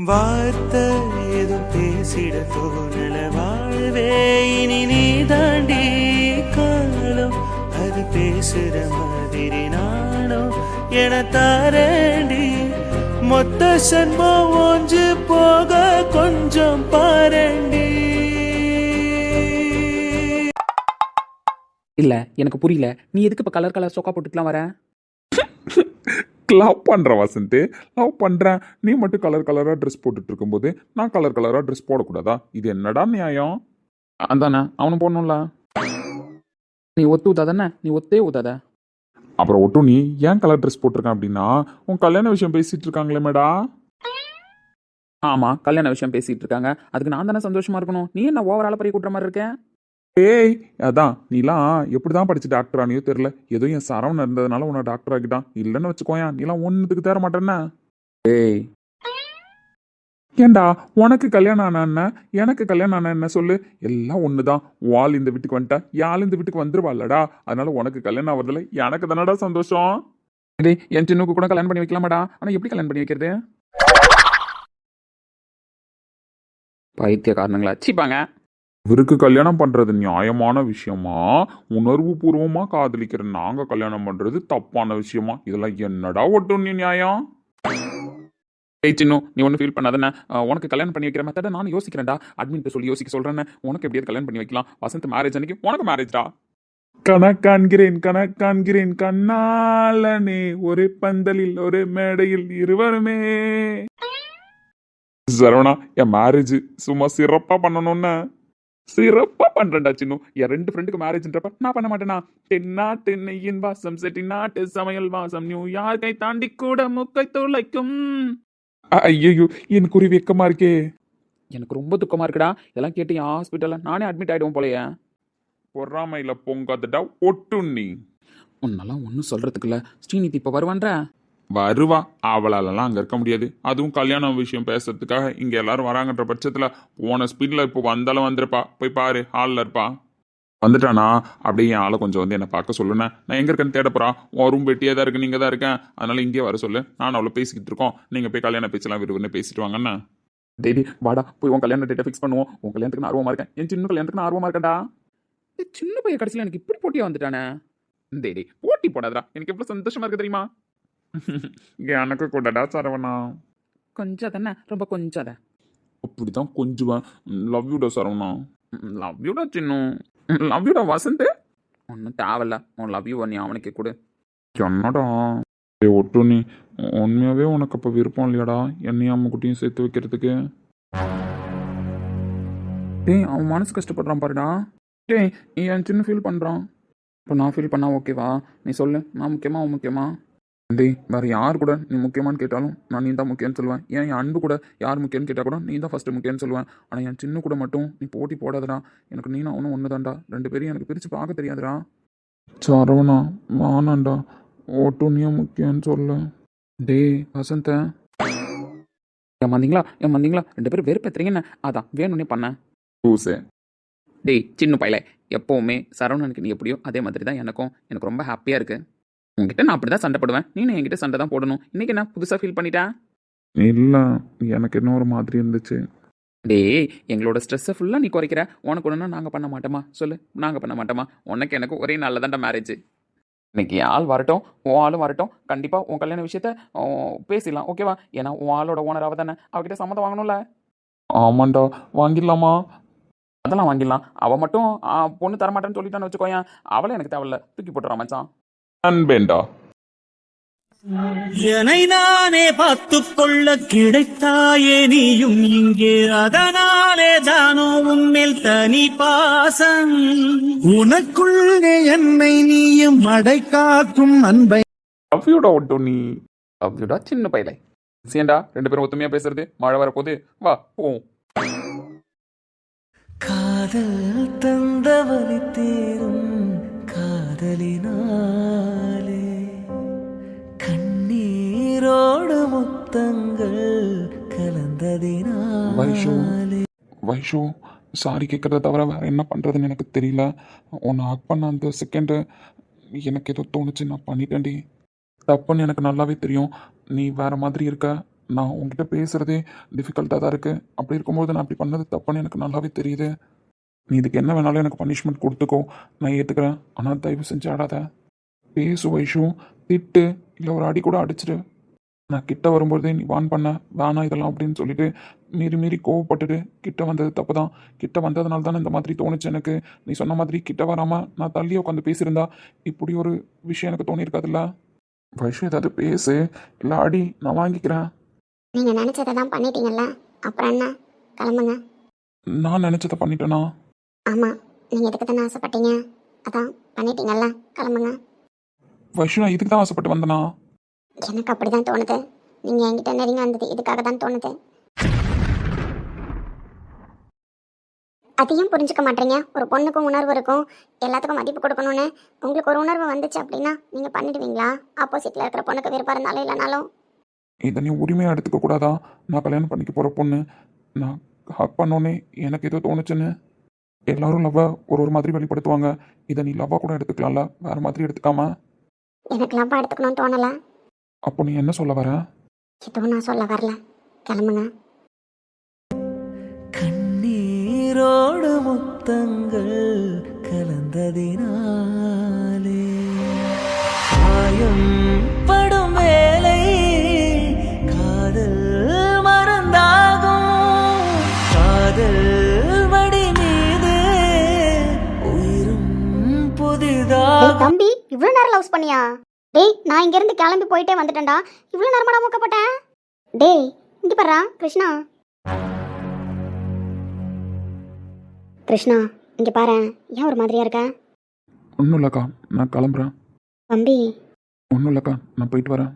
வார்த்தை ஏதும் பேசிட தோணல வாழ்வே இனி நீ தாண்டி காலம் அது பேசுற மாதிரி நானும் என தாரண்டி மொத்த சன்மம் ஒன்று போக கொஞ்சம் பாரண்டி. இல்ல எனக்கு புரியல, நீ எதுக்கு இப்ப கலர் கலர் சொக்கா போட்டுக்கலாம் வர? லவ் பண்ணுற வசந்த், லவ் பண்ணுறேன். நீ மட்டும் கலர் கலராக ட்ரெஸ் போட்டுட்டு இருக்கும்போது நான் கலர் கலராக ட்ரெஸ் போடக்கூடாதா? இது என்னடா நியாயம்? அதானே அவனும் போடணும்ல. நீ ஒத்து ஊத்தாதானே, நீ ஒத்தே ஊத்தாத. அப்புறம் ஒட்டும் நீ ஏன் கலர் ட்ரெஸ் போட்டிருக்கேன் அப்படின்னா உன் கல்யாண விஷயம் பேசிட்டு இருக்காங்களே மேடா. ஆமா, கல்யாண விஷயம் பேசிட்டு இருக்காங்க, அதுக்கு நான் தானே சந்தோஷமா இருக்கணும். நீ என்ன ஓவரால பறி கூட்டுற மாதிரி இருக்க? ஏய் அதான் நீலாம் எப்படி தான் படிச்சு டாக்டர் ஆனியோ தெரியல. ஏதோ என் சரவணன் இருந்ததுனால உன்னை டாக்டர் ஆக்கிட்டான். இல்லைன்னு வச்சுக்கோயேன் நீலாம் ஒன்றுத்துக்கு தேர மாட்டேன்னா. ஏய் ஏண்டா உனக்கு கல்யாணம் ஆன என்ன, எனக்கு கல்யாணம் ஆன என்ன சொல்லு, எல்லாம் ஒன்று தான். வால் இந்த வீட்டுக்கு வந்துட்டா யாழ் இந்த வீட்டுக்கு வந்துருவாள்லடா. அதனால உனக்கு கல்யாணம் ஆகுறதுல எனக்கு தானடா சந்தோஷம். டேய், என் சின்னுக்கு கூட கல்யாணம் பண்ணி வைக்கலாமாடா? ஆனா எப்படி கல்யாணம் பண்ணி வைக்கிறது? பைத்திய காரணங்களா வச்சுப்பாங்க. இவருக்கு கல்யாணம் பண்றது நியாயமான விஷயமா, உணர்வு பூர்வமா காதலிக்கிற நாங்க கல்யாணம் பண்றது தப்பான விஷயமா? இதெல்லாம் என்னடா ஒட்டும் நீ நியாயம்? ஏய் சின்னு, நீ ஒன்றும் ஃபீல் பண்ணாதானே. உனக்கு கல்யாணம் பண்ணி வைக்கிற மெத்தட நான் யோசிக்கிறேன்டா. அட்மின் சொல்லி யோசிக்க சொல்றேன்னு உனக்கு எப்படியாவது கல்யாணம் பண்ணி வைக்கலாம். வசந்த் மேரேஜ் அன்னைக்கு உனக்கு மேரேஜ்டா. கணக்கான்கிறேன் கண்ணாலனே, ஒரு பந்தலில் ஒரு மேடையில் இருவருமே. சரவணா, என் மேரேஜ் சும்மா சிறப்பா பண்ணணும்னு சிறப்பா பண்றேன்டா சின்னு. என் 2 ஃப்ரெண்டுக்கு மேரேஜ்ன்றப்ப நான் பண்ண மாட்டேனா? தென்னாட்டு நெய்யின் வாசம், செட்டி நாட்டு சமையல் வாசம், நியூயார்க்கை தாண்டி கூட முக்கை துளைக்கும். ஐயோ எனக்கு ஒரு வெக்கமா இருக்கே. எனக்கு ரொம்ப துக்கமா இருக்குடா. இதெல்லாம் கேட்டு என் ஹாஸ்பிட்டல்ல நானே அட்மிட் ஆயிடுவோம் போலயே. பொறாமையில பொங்காதடா ஒட்டும் நீ. உன்னெல்லாம் ஒன்றும் சொல்றதுக்கு இல்ல. ஸ்ரீநிதி இப்ப வருவான்ற. வருவா, அவளாலலாம் அங்க இருக்க முடியாது. அதுவும் கல்யாண விஷயம் பேசுறதுக்காக இங்க எல்லாரும் வராங்கன்ற பட்சத்துல போன ஸ்பீட்ல இப்போ வந்தாலும் வந்துருப்பா. போய் பாரு, ஹாலில் இருப்பா. வந்துட்டானா அப்படியே என் ஆளை கொஞ்சம் வந்து என்னை பார்க்க சொல்லுண்ணே. நான் எங்க இருக்கேன்னு தேட போறா. உன் ரூம் வெட்டியே தான் இருக்கு, நீங்க தான் இருக்கேன். அதனால இங்கே வர சொல்லு. நான் அவ்வளோ பேசிக்கிட்டு இருக்கோம். நீங்க போய் கல்யாண பேச்செல்லாம் விரும்புன்னு பேசிட்டு வாங்கண்ணா. டேடி வாடா, போய் உன் கல்யாண டேட்டை ஃபிக்ஸ் பண்ணுவோம். உன் கல்யாணத்துக்கு நான் ஆர்வமா இருக்கேன். என் சின்ன கல்யாணத்துக்கு நான் ஆர்வமா இருக்கேன்டா. சின்ன பையன் கடைசியில் எனக்கு இப்படி போட்டியா வந்துட்டானே. டேடி போட்டி போடாதடா, எனக்கு எவ்வளவு சந்தோஷமா இருக்கு தெரியுமா? எனக்கு கூடடா சரவணா. கொஞ்சம் தானே, ரொம்ப கொஞ்சம் தான். அப்படிதான் கொஞ்சுவேன். லவ் யூடா சரவணா. லவ் யூடா சின்ன, லவ் யூடா வசந்த். ஒன்றும் தேவையில்ல, உன் லவ் யூ நீ அவனுக்கு கொடு. என்னடா ஒட்டு நீ, உண்மையாவே உனக்கு அப்ப விருப்பம் இல்லையாடா என்னையும் அம்முக்குட்டியும் சேர்த்து வைக்கிறதுக்கு? டேய், அவன் மனசு கஷ்டப்படுறான் பாருடா. டேய், என் சின்ன ஃபீல் பண்ணுறான். இப்போ நான் ஃபீல் பண்ணா ஓகேவா? நீ சொல்லு, நான் முக்கியமா அவன் முக்கியமா? டேய், வேறு யார் கூட நீ முக்கியமானு கேட்டாலும் நான் நீ தான் முக்கியம்னு சொல்லுவேன். ஏன் என் அன்பு கூட யார் முக்கியம்னு கேட்டால் கூட நீ தான் ஃபஸ்ட்டு முக்கியம்னு சொல்லுவேன். ஆனால் என் சின்ன கூட மட்டும் நீ போட்டி போடாதடா. எனக்கு நீ நான் ஒன்றும் ஒன்று தான்டா. 2 பேரையும் எனக்கு பிரித்து பார்க்க தெரியாதுடா. சரவணா வானாண்டா, ஒட்டுனியா முக்கியம்னு சொல்ல. டேய் வசந்த, என் வந்தீங்களா 2 பேரும் வெறுப்பேற்றுறீங்கன்னு அதான் வேணும்னே பண்ணேன். பூசே. டேய் சின்ன பையல, எப்போவுமே சரவணனுக்கு நீ எப்படியோ அதே மாதிரி தான் எனக்கு ரொம்ப ஹாப்பியாக இருக்குது. உங்ககிட்ட நான் அப்படி தான் சண்டை போடுவேன், நீனும் என்கிட்ட சண்டை தான் போடணும். இன்றைக்கி என்ன புதுசாக ஃபீல் பண்ணிட்டேன்? இல்லை, எனக்கு என்ன ஒரு மாதிரி இருந்துச்சு. டேய், எங்களோட ஸ்ட்ரெஸ்ஸை ஃபுல்லாக நீ குறைக்கிற. உனக்கு ஒன்றுனா நாங்கள் பண்ண மாட்டோமா? சொல்லு, நாங்கள் பண்ண மாட்டோமா? உனக்கு எனக்கு ஒரே நாளில் தான்டா மேரேஜ். இன்னைக்கு ஆள் வரட்டும், உன் ஆளும் வரட்டும். கண்டிப்பாக உன் கல்யாண விஷயத்த பேசிடலாம், ஓகேவா? ஏன்னா உன் ஆளோட ஓனராக தானே, அவகிட்ட சம்மதம் வாங்கணும்ல. ஆமாண்டா, வாங்கிடலாமா? அதெல்லாம் வாங்கிடலாம். அவள் மட்டும் பொண்ணு தரமாட்டேன்னு சொல்லிட்டான்னு வச்சுக்கோயேன், அவளே எனக்கு தேவையில்ல, தூக்கி போட்டுறான் மச்சான். அன்பேண்டா. என்னை நானே பார்த்துக்கொள்ள கிடைத்தாயே நீயும் இங்கே, அதனாலே தானோ உன்மேல் தனி பாசம். உனக்குள்ளே என்னை நீயும் அடை காக்கும் அன்பை. லவ்யூடா ஒட்டும் நீ. அப்படிடா சின்ன பையலை. சேண்டா 2 பேரும் ஒத்துமையாக பேசுறது. மழை வரப்போகுது, வா போவோம். காதல் தந்தவழி தேரும் காதலினாலே, கண்ணீரோடு முத்தங்கள் கலந்ததினாலே. வைஷு, சாரி கேட்கறத தவிர வேற என்ன பண்றதுன்னு எனக்கு தெரியல. உன்னை ஹக் பண்ண அந்த செகண்டு எனக்கு ஏதோ தோணுச்சு, நான் பண்ணிட்டேன்டி. தப்புன்னு எனக்கு நல்லாவே தெரியும். நீ வேற மாதிரி இருக்க, நான் உங்ககிட்ட பேசுகிறதே டிஃபிகல்ட்டாக தான் இருக்குது. அப்படி இருக்கும்போது நான் அப்படி பண்ணது தப்புன்னு எனக்கு நல்லாவே தெரியுது. நீ இதுக்கு என்ன வேணாலும் எனக்கு பனிஷ்மெண்ட் கொடுத்துக்கோ, நான் ஏற்றுக்கிறேன். ஆனால் தயவு செஞ்சு ஆடாத. பேசு வைஷு, திட்டு, இல்லை ஒரு அடி கூட அடிச்சிடு. நான் கிட்ட வரும்போதே நீ வான் பண்ண வேணாம் இதெல்லாம் அப்படின்னு சொல்லிட்டு மீறி மீறி கோவப்பட்டுட்டு கிட்ட வந்தது தப்பு தான். கிட்ட வந்ததுனால தானே இந்த மாதிரி தோணுச்சு எனக்கு. நீ சொன்ன மாதிரி கிட்ட வராமல் நான் தள்ளியே உட்காந்து பேசியிருந்தா இப்படி ஒரு விஷயம் எனக்கு தோணியிருக்காதுல்ல. வைஷு ஏதாவது பேசு, இல்லை அடி, நான் வாங்கிக்கிறேன். நீங்கள் நினச்சதை தான் பண்ணிட்டீங்கல்ல, அப்புறம் என்ன, கிளம்புங்க. நான் நினச்சதை பண்ணிட்டேனா? ஆமாம், நீங்கள் இதுக்கு தானே ஆசைப்பட்டீங்க, அதான் பண்ணிட்டீங்கல்ல, கிளம்புங்க. வைஷு நான் இதுக்கு தான் ஆசைப்பட்டு வந்தேனா? எனக்கு அப்படி தான் தோணுது. நீங்கள் என்கிட்ட நெருங்கி வந்தது இதுக்காக தான் தோணுது. அதையும் புரிஞ்சுக்க மாட்டீங்க. ஒரு பொண்ணுக்கும் உணர்வு இருக்கும், எல்லாத்துக்கும் மதிப்பு கொடுக்கணும்னு. உங்களுக்கு ஒரு உணர்வு வந்துச்சு அப்படின்னா நீங்கள் பண்ணிடுவீங்களா? ஆப்போசிட்டில் இருக்கிற பொண்ணுக்கு விருப்பம் இருந்தாலும் இல்லைனாலும். இதை நீ உரிமையாக எடுத்துக்க கூடாதா? நான் கல்யாணம் பண்ணிக்க போகிற பொண்ணு. நான் ஹக் பண்ணோன்னே எனக்கு ஏதோ தோணுச்சுன்னு. எல்லாரும் லவ்வை ஒரு மாதிரி வெளிப்படுத்துவாங்க. இதை நீ லவ்வாக கூட எடுத்துக்கலாம்ல, வேறு மாதிரி எடுத்துக்காம. எனக்கு லவ்வா எடுத்துக்கணும்னு தோணலை. அப்போ நீ என்ன சொல்ல வர? எதுவும் நான் சொல்ல வரல, கிளம்புங்க. கண்ணீரோடு முத்தங்கள் கலந்ததினாலே காயம் படும் வேலை காதல் மறந்தாகும். காதல் வடி மீது உயிரும் புதிதாக. தம்பி, இவ்வளோ நேரம் லவ்ஸ் பண்ணியா? டேய், நான் இங்கேருந்து கிளம்பி போயிட்டே வந்துட்டேன்டா. இவ்வளோ நேரமாடா மூக்கப்பட்டேன்? டேய், இங்கே பாரா கிருஷ்ணா. கிருஷ்ணா, இங்கே பாரு, ஏன் ஒரு மாதிரியா இருக்க? ஒன்றும் இல்லைக்கா, நான் கிளம்புறேன். தம்பி, ஒன்றும் இல்லைக்கா, நான் போயிட்டு வரேன்.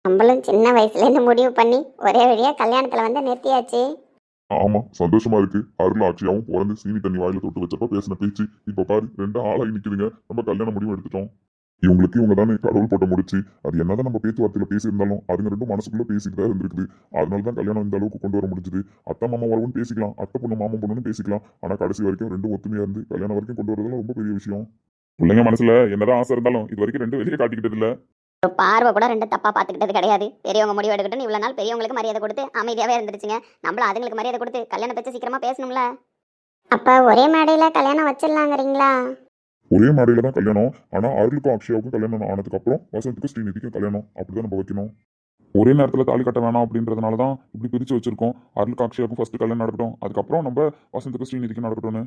நம்மளும் சின்ன வயசுலேருந்து முடிவு பண்ணி ஒரே வழியாக கல்யாணத்தில் வந்து நிறுத்தியாச்சு. ஆமா, சந்தோஷமா இருக்கு. அருள் ஆட்சியாவும் பிறந்து சீனி தண்ணி வாயில தொட்டு வச்சப்ப பேசின பேச்சு இப்ப பாரு 2 ஆளாகி நிக்குதுங்க. நம்ம கல்யாண முடிவு எடுத்துட்டோம். இவங்களுக்கு இவங்க தானே கடவுள் போட்ட முடிச்சு. அது என்னதான் நம்ம பேச்சுவார்த்தையில பேசியிருந்தாலும் அதுங்க ரெண்டும் மனசுக்குள்ள பேசிட்டு தான் இருந்திருக்குது. அதனாலதான் கல்யாணம் இந்த அளவுக்கு கொண்டு வர முடிஞ்சது. அத்தை மாமா வரவும் பேசிக்கலாம், அத்தை பொண்ணு மாமா பொண்ணுன்னு பேசிக்கலாம். ஆனா கடைசி வரைக்கும் ரெண்டும் ஒத்துமையா இருந்து கல்யாணம் வரைக்கும் கொண்டு வரதுலாம் ரொம்ப பெரிய விஷயம். பிள்ளைங்க மனசுல என்னதான் ஆசை இருந்தாலும் இது வரைக்கும் 2 வெளியே காட்டிக்கிட்டது இல்ல. ஒரு பார்வை கூட 2 தப்பாக பார்த்துக்கிட்டது கிடையாது. பெரியவங்க முடிவு எடுக்கட்டும், இவ்வளோ நாள் பெரியவங்களுக்கு மரியாதை கொடுத்து அமைதியாகவே இருந்துருச்சுங்க. நம்மளும் அதுங்களுக்கு மரியாதை கொடுத்து கல்யாணம் பற்றி சீக்கிரமாக பேசணும்ல. அப்போ ஒரே மேடையில் கல்யாணம் வச்சிடலாங்கிறீங்களா? ஒரே மாடியில தான் கல்யாணம். ஆனா அருளுக்கும் அக்ஷயாவுக்கும் கல்யாணம் ஆனதுக்கு அப்புறம் வசந்துக்கும் ஸ்ரீநிதிக்கும் கல்யாணம். அப்படிதான் நம்ம வைக்கணும். ஒரே நேரத்தில் தாலி கட்ட வேணாம் அப்படின்றதுனால தான் இப்படி பிரிச்சு வச்சிருக்கோம். அருளுக்கு அக்ஷயாவுக்கும் ஃபர்ஸ்ட் கல்யாணம் நடக்கட்டும், அதுக்கப்புறம் நம்ம வசந்துக்கும் ஸ்ரீநிதிக்கும் நடக்கட்டும்னு.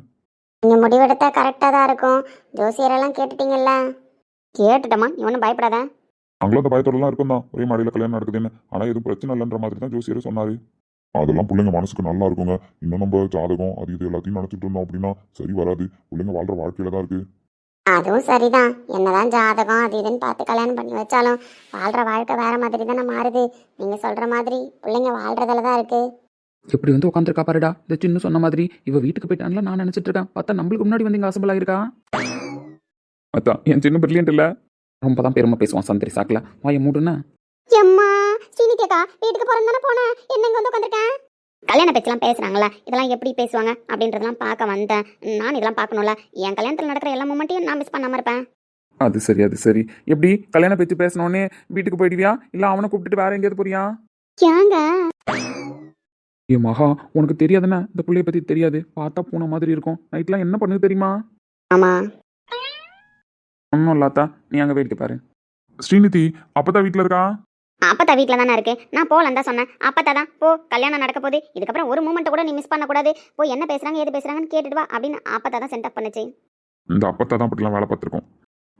நீங்கள் முடிவெடுத்தா கரெக்டாக தான் இருக்கும். ஜோசியரெல்லாம் கேட்டுட்டீங்கல்ல? கேட்டுட்டோமா, நீ ஒன்றும் பயப்படாத. அங்களும் அந்த பயத்தோடலாம் இருக்கும் தான் ஒரே மாடியில் கல்யாணம் நடக்குதுன்னு. ஆனால் எதுவும் பிரச்சனை இல்லைன்ற மாதிரி தான் ஜோசியர் சொன்னாரு. அதெல்லாம் பிள்ளைங்க மனசுக்கு நல்லா இருக்குங்க. இன்னும் நம்ம ஜாதகம் அது இது எல்லாத்தையும் நினச்சிட்டு இருந்தோம் அப்படின்னா சரி வராது. பிள்ளைங்க வாழ்ற வாழ்க்கையில தான் இருக்கு. அதுவும் சரிதான். என்னதான் ஜாதகம் அது இதுன்னு பார்த்து கல்யாணம் பண்ணி வச்சாலும் வாழ்கிற வாழ்க்கை வேற மாதிரி தானே மாறுது. நீங்கள் சொல்கிற மாதிரி பிள்ளைங்க வாழ்கிறதுல தான் இருக்குது. எப்படி வந்து உட்காந்துருக்கா பாருடா. இந்த சின்ன சொன்ன மாதிரி இவ வீட்டுக்கு போயிட்டான்ல நான் நினச்சிட்டு இருக்கேன். பார்த்தா நம்மளுக்கு முன்னாடி வந்து இங்கே அசம்பிள் ஆயிருக்கா. அதான் என் சின்ன பிரில்லியன்ட் இல்லை. ரொம்ப தான் பெருமை பேசுவான் சந்திரி சாக்கில். வாய மூடுன்னு. எம்மா ஸ்ரீநிதிக்கா, வீட்டுக்கு போகிறேன் தானே போனேன், என்ன இங்கே வந்து உட்காந்துருக்கேன்? கல்யாண பேச்செல்லாம் பேசுகிறாங்களா, இதெல்லாம் எப்படி பேசுவாங்க அப்படின்றதெல்லாம் பார்க்க வந்தேன். நான் இதெல்லாம் பார்க்கணும்ல. என் கல்யாணத்தில் நடக்கிற எல்லா மூமெண்ட்டையும் நான் மிஸ் பண்ணாமல் இருப்பேன். அது சரி அது சரி. எப்படி கல்யாணம் பேச்சு பேசினோடனே வீட்டுக்கு போயிடுவியா, இல்லை அவனை கூப்பிட்டுட்டு வேற எங்கேயாவது போறியா? ஏங்க ஏ மகா, உனக்கு தெரியாதுன்னா இந்த பிள்ளைய பற்றி தெரியாது. பார்த்தா பூனை மாதிரி இருக்கும். நைட்லாம் என்ன பண்ணுது தெரியுமா? ஆமாம், ஒன்றும் இல்லாத்தா, நீ அங்கே வேடிக்கை பாரு. ஸ்ரீநிதி அப்பதான் வீட்டுல இருக்கா? அப்பத்தா வீட்டில் தானே இருக்கு. நான் போகலன்னு தான் சொன்னேன். அப்பத்தா தான் போ, கல்யாணம் நடக்க போகுது, இதுக்கப்புறம் ஒரு மூமெண்ட்டை கூட நீ மிஸ் பண்ணக்கூடாது. போய் என்ன பேசுகிறாங்க ஏது பேசுகிறாங்கன்னு கேட்டுட்டு வா அப்படின்னு அப்பத்தா தான் சென்ட் அப் பண்ணுச்சு. இந்த அப்பத்தா தான் அப்படிலாம் வேலை பார்த்துருக்கோம்.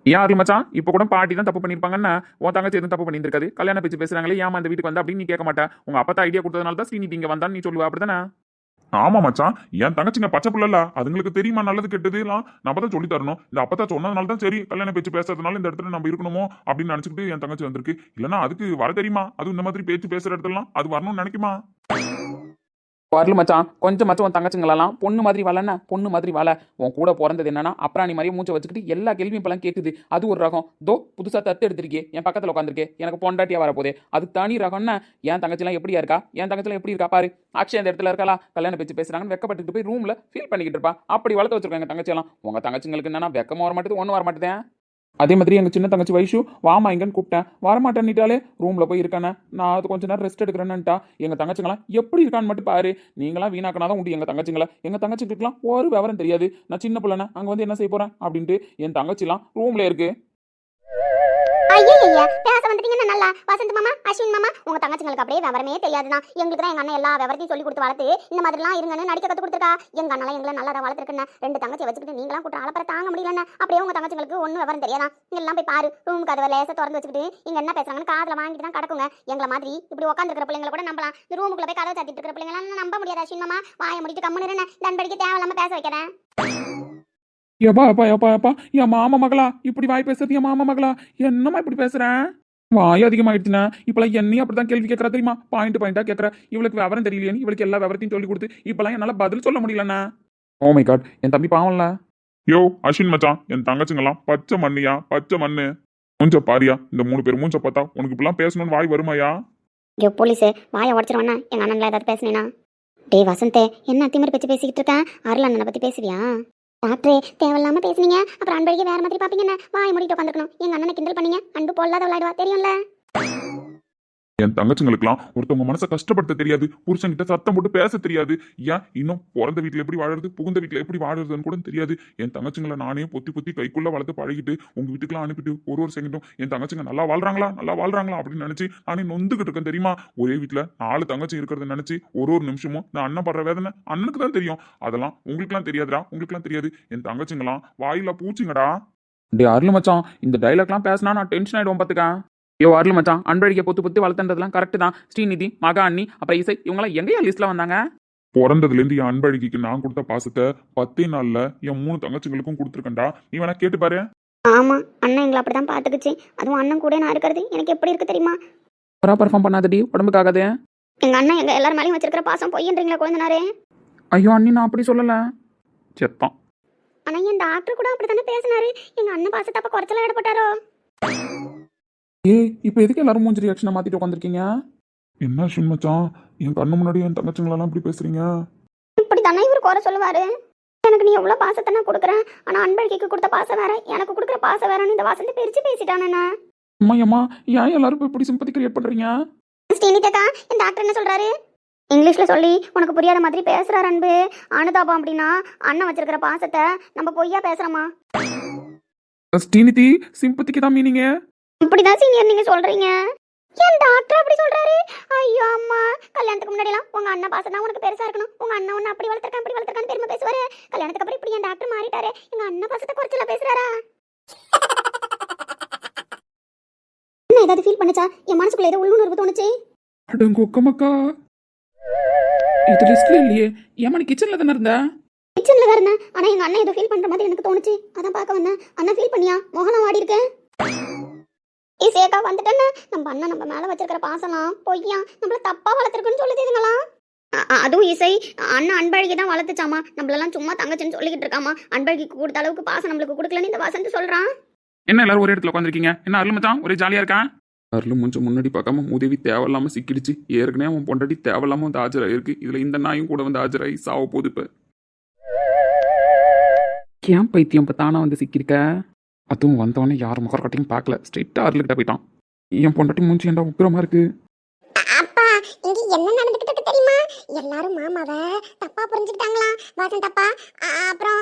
யாரு மச்சான், இப்போ கூட பாட்டி தான் தப்பு பண்ணியிருப்பாங்கன்னா உன் தங்கச்சி எதுவும் தப்பு பண்ணியிருக்காது. கல்யாண பேச்சு பேசுறாங்களே, ஏமா அந்த வீட்டுக்கு வந்தா அப்படின்னு நீ கேட்க மாட்டேன். உங்க அப்பா ஐடியா கொடுத்ததுனால தான் ஸ்ரீநிதி இங்கே வந்தான்னு நீ சொல்லுவா, அப்படிதானே? ஆமா மச்சான், என் தங்கச்சிங்க பச்சை பிள்ளை, அதுங்களுக்கு தெரியுமா நல்லது கெட்டது எல்லாம் நம்ம தான் சொல்லி தரணும். இந்த அப்பதான் சொன்னதுனால தான் சரி கல்யாண பேச்சு பேசுறதுனால இந்த இடத்துல நம்ம இருக்கணுமோ அப்படின்னு நினைச்சுக்கிட்டு என் தங்கச்சி வந்திருக்கு. இல்லைன்னா அதுக்கு வர தெரியுமா? அதுவும் இந்த மாதிரி பேச்சு பேசுற இடத்துலாம் அது வரணும்னு நினைக்குமா? வரல மச்சான், கொஞ்சம் மச்சம் உன் தங்கச்சிங்களெல்லாம் பொண்ணு மாதிரி வளன்னா பொண்ணு மாதிரி வள. உன் கூட பிறந்தது என்னன்னா அப்புறம் மாதிரியே மூச்சை வச்சுக்கிட்டு எல்லா கேள்வியும் இப்பெல்லாம் கேட்குது. அது ஒரு ரகம். தோ புதுசாக தத்து எடுத்திருக்கே, என் பக்கத்தில் உட்காந்துருக்கே, எனக்கு பொண்டாட்டியா வரப்போதே. அது தனி ரகம்னா என் தங்கச்சிலாம் எப்படியா இருக்கா, என் தங்கச்சிலாம் எப்படி இருக்கா பாரு. அக்ஷய் அந்த இடத்துல இருக்கலாம், கல்யாணம் பேச்சு பேசுறாங்கன்னு வெக்கப்பட்டு போய் ரூம்ல ஃபீல் பண்ணிக்கிட்டு இருப்பா. அப்படி வளர்த்து வச்சிருக்காங்க தங்கச்சியெல்லாம். உங்க தங்கச்சிங்களுக்கு என்னன்னா வெக்கமா வர மாட்டேது, ஒன்றும் வர மாட்டேதேன். அதே மாதிரி எங்கள் சின்ன தங்கச்சி வைஷு வாமா இங்கன்னு கூப்பிட்டேன் வரமாட்டேன்னுட்டாலே ரூமில் போய் இருக்கானே நான் அது கொஞ்ச நேரம் ரெஸ்ட் எடுக்கிறேன்னுட்டா எங்கள் தங்கச்சிங்களாம் எப்படி இருக்கான்னு மட்டும் பாரு நீங்களாம் வீணாக்கனாதான் உண்டு எங்கள் தங்கச்சிங்களுக்குலாம் ஒரு விவரம் தெரியாது நான் சின்ன பிள்ளைன அங்கே வந்து என்ன செய்ய போகிறேன் அப்படின்ட்டு என் தங்கச்சிலாம் ரூமில் இருக்கு ஐயா பேச வந்துட்டீங்கன்னா நல்லா வசந்த் மாமா அஸ்வின் மாமா உங்க தங்கச்சிங்களுக்கு அப்படியே விவரமே தெரியாதுதான் எங்களுக்கு தான் எங்க அண்ணன் எல்லா விவரத்தையும் சொல்லி கொடுத்து வளர்த்து இந்த மாதிரிலாம் இருங்கன்னு நடிக்க கத்து கொடுத்துருக்கா எங்க அண்ணன் எங்களை நல்லா வளர்த்துருக்குன்னு 2 தங்கச்சி வச்சுக்கிட்டு நீங்களாம் கூட்ட அளப்பற தாங்க முடியலன்னு அப்படியே உங்க தங்கச்சிங்களுக்கு ஒன்றும் விவரம் தெரியாதான் எல்லாம் போய் பாரு ரூம் கதவை லேசா திறந்து வச்சுக்கிட்டு இங்க என்ன பேசுறாங்கன்னு காதுல வாங்கிட்டு தான் கிடக்குங்க எங்களை மாதிரி இப்படி உட்காந்துருக்கிற பிள்ளைங்களை கூட நம்பலாம் இந்த ரூமுக்குள்ள போய் கதவை சாத்திட்டு இருக்கிற பிள்ளைங்களாம் நம்ப முடியாது அஸ்வின் மாமா வாயை முடிட்டு கம்முன்னு நண்படிக்கு தேவையில்லாம பேச வைக்கிறேன் எப்பா என் மாமா மகளா இப்படி வாய் பேசுறது என் மாமா மகளா என்னம்மா இப்படி பேசுறேன் வாய் அதிகமாயிடுச்சுண்ணா இப்பெல்லாம் என்னையும் அப்படிதான் கேள்வி கேட்கறா தெரியுமா பாயிண்டா கேட்கற இவளுக்கு விவரம் தெரியலையே இவளுக்கு எல்லா விவரத்தையும் சொல்லி கொடுத்து இப்பெல்லாம் என்னால பதில் சொல்ல முடியலண்ணா ஓ மை காட் என் தம்பி பாவம்ல யோ அஸ்வின் மச்சான் என் தங்கச்சிங்கெல்லாம் பச்சை மண்ணியா பச்சை மண்ணு மூஞ்ச பாரியா இந்த 3 பேர் மூஞ்ச பார்த்தா உனக்கு இப்பெல்லாம் பேசணும்னு வாய் வருமாயா ஐயோ போலீஸே வாயை உடச்சிருவானா எங்க அண்ணன்ல ஏதாவது பேசுனேனா டேய் வசந்தே என்ன திமிர் பத்தி பேசிக்கிட்டு இருக்கேன் அருள் அண்ணனை பத்தி பேசுறியா டாக்டரே தேவையில்லாம பேசுனீங்க அப்புறம் அன்பழிக்க வேற மாதிரி பாப்பீங்கன்னு வாய் மூடிட்டு உட்காந்துக்கணும் எங்க அண்ணனை கிண்டல் பண்ணீங்க அன்பு பொல்லாத விளையாடுவா தெரியும்ல என் தங்கச்சிங்களுக்குலாம் ஒருத்தவங்க மனசை கஷ்டப்படுத்த தெரியாது புருஷன்கிட்ட சத்தம் போட்டு பேச தெரியாது ஏன் இன்னும் பிறந்த வீட்டுல எப்படி வாழறது புகுந்த வீட்டுல எப்படி வாழறதுன்னு கூட தெரியாது என் தங்கச்சிங்களை நானே பொத்தி கைக்குள்ள வளர்த்து பழகிட்டு உங்க வீட்டுக்குலாம் அனுப்பிட்டு ஒரு செகண்டும் என் தங்கச்சிங்க நல்லா வாழ்றாங்களா அப்படின்னு நினைச்சு நானே நொந்துகிட்டு இருக்கேன் தெரியுமா ஒரே வீட்டுல 4 தங்கச்சி இருக்கிறத நினைச்சு ஒரு நிமிஷமும் நான் அண்ணன் படுற வேதனை அண்ணனுக்கு தான் தெரியும் அதெல்லாம் உங்களுக்குலாம் தெரியாதுடா உங்களுக்குலாம் தெரியாது என் தங்கச்சிங்களாம் வாயில பூச்சிங்கடா டே அருள் மச்சான் இந்த டைலாக்லாம் பேசினா நான் டென்ஷன் ஆயிடுவோம் பாத்துக்க ஐயோ அருள் மச்சான் அன்பழிக்க பொத்து வளர்த்துன்றதுலாம் கரெக்ட் தான் ஸ்ரீநிதி மகா அண்ணி அப்புறம் இசை இவங்களாம் எங்கேயா லிஸ்ட்ல வந்தாங்க பிறந்ததுலேருந்து என் அன்பழகிக்கு நான் கொடுத்த பாசத்தை 10 நாள்ல என் 3 தங்கச்சிங்களுக்கும் கொடுத்துருக்கேன்டா நீ வேணா கேட்டு பாரு ஆமா அண்ணன் எங்களை அப்படிதான் பாத்துக்குச்சு அதுவும் அண்ணன் கூட நான் இருக்கிறது எனக்கு எப்படி இருக்கு தெரியுமா பர்ஃபார்ம் பண்ணாதடி உடம்புக்காகாதே எங்க அண்ணன் எங்க எல்லாரும் மேலேயும் வச்சிருக்கிற பாசம் பொய்யன்றீங்களா குழந்தைனாரே ஐயோ அண்ணி நான் அப்படி சொல்லல செத்தான் ஆனா என் டாக்டர் கூட அப்படித்தானே பேசினாரு எங்க அண்ணன் பாசத்தை அப்ப குறைச்சல இடப்பட்டாரோ இப்போ எதுக்கு எல்லாரும் மூஞ்சி ரியாக்ஷனை மாத்திட்டு உட்காந்துருக்கீங்க என்ன அஸ்வின் மச்சான் என் கண்ணு முன்னாடி என் தங்கச்சிங்களெல்லாம் இப்படி பேசுறீங்க இப்படி தானே இவர் குறை சொல்லுவாரு எனக்கு நீ எவ்வளவு பாசத்தை நான் கொடுக்குறேன் ஆனா அன்பழகிக்கு கொடுத்த பாசம் வேற எனக்கு கொடுக்குற பாசம் வேறன்னு இந்த வாசந்தி பிரிச்சு பேசிட்டானே அம்மா ஏன் எல்லாரும் இப்போ இப்படி சிம்பத்தி கிரியேட் பண்றீங்க ஸ்ரீனிதா என் டாக்டர் என்ன சொல்றாரு இங்கிலீஷ்ல சொல்லி உனக்கு புரியாத மாதிரி பேசுறாரு அன்பு அனுதாபம் அப்படின்னா அண்ணன் வச்சிருக்கிற பாசத்தை நம்ம பொய்யா பேசுறோமா ஸ்ரீநிதி சிம்பத்திக்கு தான் மீனிங்க இப்படிதான் சீனியர் நீங்க சொல்றீங்க என் டாக்டர் அப்படி சொல்றாரு ஐயோ அம்மா கல்யாணத்துக்கு முன்னாடிலாம் உங்க அண்ணன் பாசம் தான் உனக்கு பெருசா இருக்கணும் உங்க அண்ணன் உன்னை அப்படி வளர்த்துருக்கான்னு பெருமை பேசுவாரு கல்யாணத்துக்கு அப்புறம் இப்படி என் டாக்டர் மாறிட்டாரு எங்க அண்ணன் பாசத்தை குறைச்சல பேசுறாரா என்ன ஏதாவது ஃபீல் பண்ணுச்சா என் மனசுக்குள்ள ஏதோ உள்ளுணர்வு தோணுச்சு அடங்கொக்கமக்கா இது லிஸ்ட்ல இல்லையே ஏமா நீ கிச்சன்ல தானே இருந்த கிச்சன்ல தான் இருந்தேன் ஆனா எங்க அண்ணன் ஏதோ ஃபீல் பண்ற மாதிரி எனக்கு தோணுச்சு அதான் பார்க்க வந்தேன் அண்ணன் ஃபீல் பண்ணியா மோகனா வாடி இருக்கேன் ஈஸியாக்கா வந்துட்டேன்னு நம்ம அண்ணன் நம்ம மேல வச்சிருக்கிற பாசலாம் பொய்யா நம்மள தப்பா வளர்த்துருக்குன்னு சொல்லுதுங்களா அதுவும் இசை அண்ணன் அன்பழகி தான் வளர்த்துச்சாமா நம்மளெல்லாம் சும்மா தங்கச்சின்னு சொல்லிக்கிட்டு இருக்காமா அன்பழகிக்கு கொடுத்த அளவுக்கு பாசம் நம்மளுக்கு கொடுக்கலன்னு இந்த வசந்த் சொல்றான் என்ன எல்லாரும் ஒரே இடத்துல உட்காந்துருக்கீங்க என்ன அருள் மச்சான் ஒரே ஜாலியா இருக்கேன் அருள் கொஞ்சம் முன்னாடி பார்க்காம உதவி தேவையில்லாம சிக்கிடுச்சு ஏற்கனவே அவன் பொண்டாட்டி தேவையில்லாம வந்து ஆஜராயிருக்கு இதுல இந்த நாயும் கூட வந்து ஆஜராகி சாவ போகுது இப்ப ஏன் பைத்தியம் இப்ப தானா வந்து சிக்கிருக்க அதுவும் வந்தவனே யார் முகர் கட்டியும் பார்க்கல ஸ்ட்ரெயிட்டா அருள்கிட்ட போயிட்டான் என் பொண்டாட்டி மூஞ்சி ஏன்டா உக்கிரமா இருக்கு அப்பா இங்க என்ன நடந்துகிட்டு இருக்கு தெரியுமா எல்லாரும் மாமாவை தப்பா புரிஞ்சுக்கிட்டாங்களா வாசன் தப்பா அப்புறம்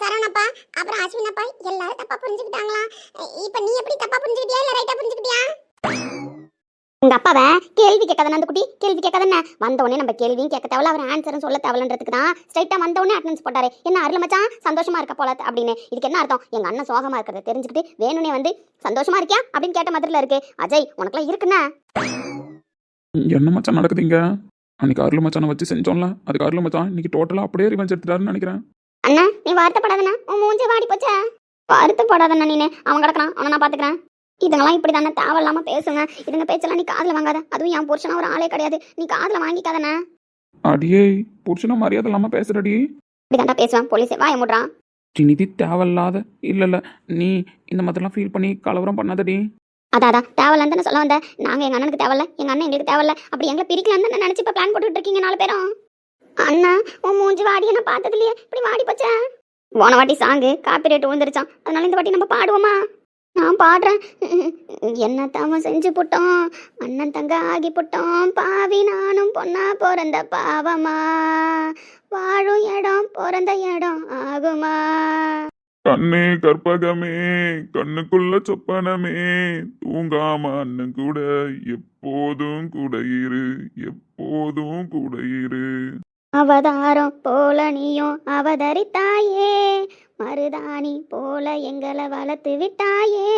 சரவணப்பா அப்புறம் அஸ்வின் அப்பா எல்லாரும் தப்பா புரிஞ்சுக்கிட்டாங்களா இப்ப நீ எப்படி தப்பா புரிஞ்சுக்கிட்டியா இல்ல ரைட்டா புரிஞ்சுக்கிட்டியா உங்க அப்பாவை கேள்வி கேட்காத அந்த குட்டி கேள்வி கேட்காதன்னு வந்த உடனே நம்ம கேள்வியும் கேட்க தேவையில்ல அவர் ஆன்சரும் சொல்ல தேவையில்லன்றதுக்கு தான் ஸ்ட்ரைட்டா வந்த உடனே அட்டெண்டன்ஸ் போட்டாரு என்ன அருள் மச்சான் சந்தோஷமா இருக்க போல அப்படின்னு இதுக்கு என்ன அர்த்தம் எங்க அண்ணன் சோகமா இருக்கிறத தெரிஞ்சுக்கிட்டு வேணும்னே வந்து சந்தோஷமா இருக்கியா அப்படின்னு கேட்ட மாதிரில இருக்கு அஜய் உனக்குலாம் இருக்குன்னா என்ன மச்சான் நடக்குதுங்க அன்னைக்கு அருள் மச்சானை வச்சு செஞ்சோம்ல அதுக்கு அருள் மச்சான் இன்னைக்கு டோட்டலா அப்படியே ரிவெஞ்ச் எடுத்துட்டாருன்னு நினைக்கிறேன் அண்ணா நீ வருத்தப்படாதண்ணா உன் மூஞ்சி வாடி போச்சா வருத்தப்படாதண்ணா நீனு அவன் கிடக்குறான் அவனை நான் பாத்துக்கிறேன் இதுங்கெல்லாம் இப்படி தானே தேவையில்லாம பேசுங்க இதுங்க பேச்செல்லாம் நீ காதுல வாங்காத அதுவும் என் புருஷனா ஒரு ஆளே கிடையாது நீ காதுல வாங்கிக்காதண்ணா அடியே புருஷனா மரியாதை இல்லாம பேசுறடி இப்படிதான்டா பேசுவேன் போலீஸ் வாய முடுறான் ஸ்ரீநிதி தேவையில்லாத இல்ல நீ இந்த மாதிரிலாம் ஃபீல் பண்ணி கலவரம் பண்ணாதடி அதான் தேவையில்லன்னு தானே சொல்ல வந்தேன் நாங்க எங்க அண்ணனுக்கு தேவையில்ல எங்க அண்ணன் எங்களுக்கு தேவையில்ல அப்படி எங்களை பிரிக்கலான்னு தானே நினைச்சு இப்ப பிளான் போட்டுட்டு இருக்கீங்க 4 பேரும் அண்ணா உன் மூஞ்சி வாடி நான் பார்த்தது இல்லையே இப்படி வாடி போச்சா போன வாட்டி சாங்கு காப்பி ரேட் விழுந்துருச்சான் அதனால இந்த வாட்டி நம்ம பாடுவோமா நான் பாடுறேன். என்ன தாம செஞ்சு புட்டோம், அண்ணன் தங்க ஆகி புட்டோம், பாவி நானும் பொண்ணா பிறந்த பாவமா, வாழும் இடம் பிறந்த இடம் ஆகுமா. கண்ணே கற்பகமே கண்ணுக்குள்ள சொப்பனமே தூங்காம அண்ணன் கூட எப்போதும் கூட இரு, எப்போதும் கூட இரு. அவதாரம் போல நீயும் அவதரித்தாயே, மருதாணி போல எங்களை வளர்த்து விட்டாயே,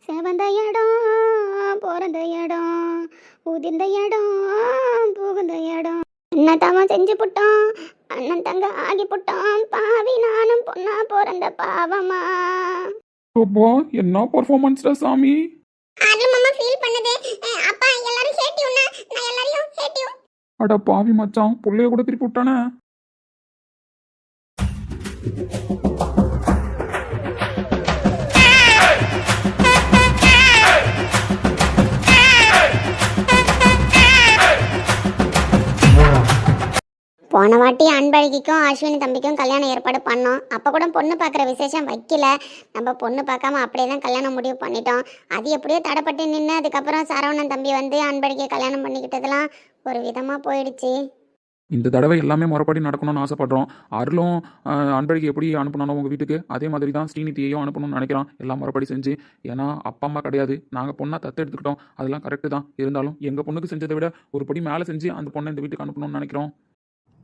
செவந்த இடம் பிறந்த இடம், உதிர்ந்த இடம் புகுந்த இடம். என்ன தவ செஞ்சு புட்டோம், அண்ணன் தங்க ஆகி புட்டோம், பாவி நானும் பொண்ணா பிறந்த பாவமா. அப்பா என்ன பர்ஃபார்மன்ஸ்டா சாமி. அதுல மாமா ஃபீல் பண்ணுது. அப்பா எல்லாரும் ஹேட்டிவ்னா நான் எல்லாரையும் ஹேட்டிவ். அட பாவி மச்சான், புள்ளைய கூட திருப்பி விட்டானே. போன வாட்டி அன்பழகிக்கும் அஸ்வினி தம்பிக்கும் கல்யாணம் ஏற்பாடு பண்ணோம். அப்போ கூட பொண்ணு பார்க்குற விசேஷம் வைக்கல. நம்ம பொண்ணு பார்க்காம அப்படியே தான் கல்யாணம் முடிவு பண்ணிட்டோம். அது எப்படியோ தடைப்பட்டு நின்று அதுக்கப்புறம் சரவணன் தம்பி வந்து அன்பழகியை கல்யாணம் பண்ணிக்கிட்டதெல்லாம் ஒரு விதமாக போயிடுச்சு. இந்த தடவை எல்லாமே முறைப்படி நடக்கணும்னு ஆசைப்படுறோம். அருளும் அன்பழகி எப்படி அனுப்பணும் உங்கள் வீட்டுக்கு, அதே மாதிரி தான் ஸ்ரீநிதியையும் அனுப்பணும்னு நினைக்கிறோம். எல்லாம் முறைப்படி செஞ்சு. ஏன்னா அப்பா அம்மா கிடையாது, நாங்கள் பொண்ணாக தத்து எடுத்துக்கிட்டோம், அதெல்லாம் கரெக்டு தான். இருந்தாலும் எங்கள் பொண்ணுக்கு செஞ்சதை விட ஒரு படி மேலே செஞ்சு அந்த பொண்ணை இந்த வீட்டுக்கு அனுப்பணும்னு நினைக்கிறோம்.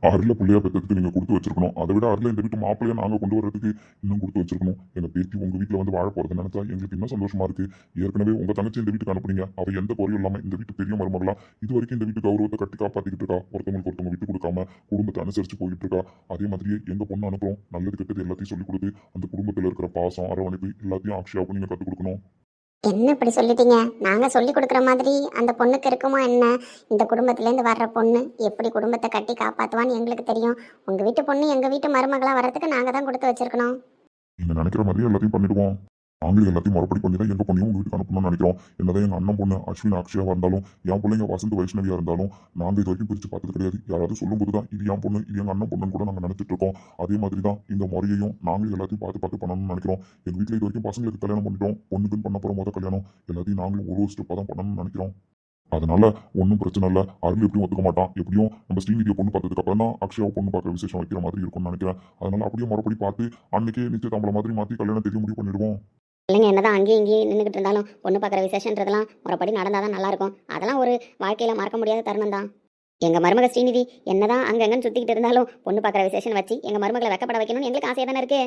அருள பிள்ளையா பெற்றதுக்கு நீங்க கொடுத்து வச்சிருக்கணும். அதை விட அருள இந்த வீட்டு மாப்பிள்ளையா நாங்க கொண்டு வர்றதுக்கு இன்னும் கொடுத்து வச்சிருக்கணும். எங்க பேத்தி உங்க வீட்டுல வந்து வாழ போறது நினைச்சா எங்களுக்கு இன்னும் சந்தோஷமா இருக்கு. ஏற்கனவே உங்க தங்கச்சி இந்த வீட்டுக்கு அனுப்புனீங்க. அவ எந்த குறையும் இல்லாம இந்த வீட்டு பெரிய மருமகளா இது வரைக்கும் இந்த வீட்டு கௌரவத்தை கட்டி காப்பாத்திக்கிட்டு இருக்கா. ஒருத்தவங்க விட்டு கொடுக்காம குடும்பத்தை அனுசரிச்சு போயிட்டு இருக்கா. அதே மாதிரியே எங்க பொண்ணு அனுப்புறோம். நல்லது கெட்டது எல்லாத்தையும் சொல்லிக் கொடுத்து அந்த குடும்பத்துல இருக்கிற பாசம் அரவணைப்பு எல்லாத்தையும் அக்ஷயாவுக்கு நீங்க கற்றுக் கொடுக்கணும். என்ன இப்படி சொல்லிட்டீங்க? நாங்கள் சொல்லி கொடுக்குற மாதிரி அந்த பொண்ணுக்கு இருக்குமா என்ன? இந்த குடும்பத்துலேருந்து வர்ற பொண்ணு எப்படி குடும்பத்தை கட்டி காப்பாற்றுவான்னு எங்களுக்கு தெரியும். உங்கள் வீட்டு பொண்ணு எங்கள் வீட்டு மருமகளாக வர்றதுக்கு நாங்கள் தான் கொடுத்து வச்சிருக்கணும். நீங்க நினைக்கிற மாதிரி எல்லாத்தையும் பண்ணிடுவோம். நாங்களும் எல்லாத்தையும் முறைப்படி பண்ணி தான் எங்க பொண்ணையும் உங்க வீட்டுக்கு அனுப்பணும்னு நினைக்கிறோம். என்னதான் எங்க அண்ணன் பொண்ணு அஸ்வின் அக்ஷயாவா இருந்தாலும் என் பிள்ளைங்க வசந்த் வைஷ்ணவியா இருந்தாலும் நாங்க இது வரைக்கும் பிரிச்சு பார்த்தது கிடையாது. யாராவது சொல்லும் போது தான் இது என் பொண்ணு இது எங்க அண்ணன் பொண்ணுன்னு கூட நாங்க நினைச்சிட்டு இருக்கோம். அதே மாதிரி தான் இந்த முறையையும் நாங்களும் எல்லாத்தையும் பார்த்து பண்ணணும்னு நினைக்கிறோம். எங்க வீட்டுல இது வரைக்கும் பசங்களுக்கு கல்யாணம் பண்ணிட்டோம். பொண்ணுக்குன்னு பண்ண போற முதல் கல்யாணம் எல்லாத்தையும் நாங்களும் ஒரு ஸ்டெப்பா தான் பண்ணணும்னு நினைக்கிறோம். அதனால ஒன்றும் பிரச்சனை இல்லை. அருள் எப்படியும் ஒத்துக்க மாட்டான். எப்படியும் நம்ம ஸ்ரீநிதியை பொண்ணு பார்த்ததுக்கு அப்புறம் தான் அக்ஷயாவை பொண்ணு பார்க்குற விசேஷம் வைக்கிற மாதிரி இருக்கும்னு நினைக்கிறேன். அதனால அப்படியே முறைப்படி பார்த்து அன்னைக்கே நிச்சயதாம்பள மாதிரி மாற்றி கல்யாணம் தெரிய முடிவு பண்ணிடுவோம். இல்லைங்க, என்னதான் அங்கேயும் இங்கேயும் நின்றுக்கிட்டு இருந்தாலும் பொண்ணு பார்க்குற விசேஷன்றதெல்லாம் முறைப்படி நடந்தால் தான் நல்லாயிருக்கும். அதெல்லாம் ஒரு வாழ்க்கையில் மறக்க முடியாத தருணம் தான். எங்கள் மருமக ஸ்ரீநிதி என்னதான் அங்கங்கன்னு சுற்றிக்கிட்டு இருந்தாலும் பொண்ணு பார்க்குற விசேஷம் வச்சு எங்கள் மருமகளை வெக்கப்பட வைக்கணும்னு எங்களுக்கு ஆசையாக தானே இருக்கு.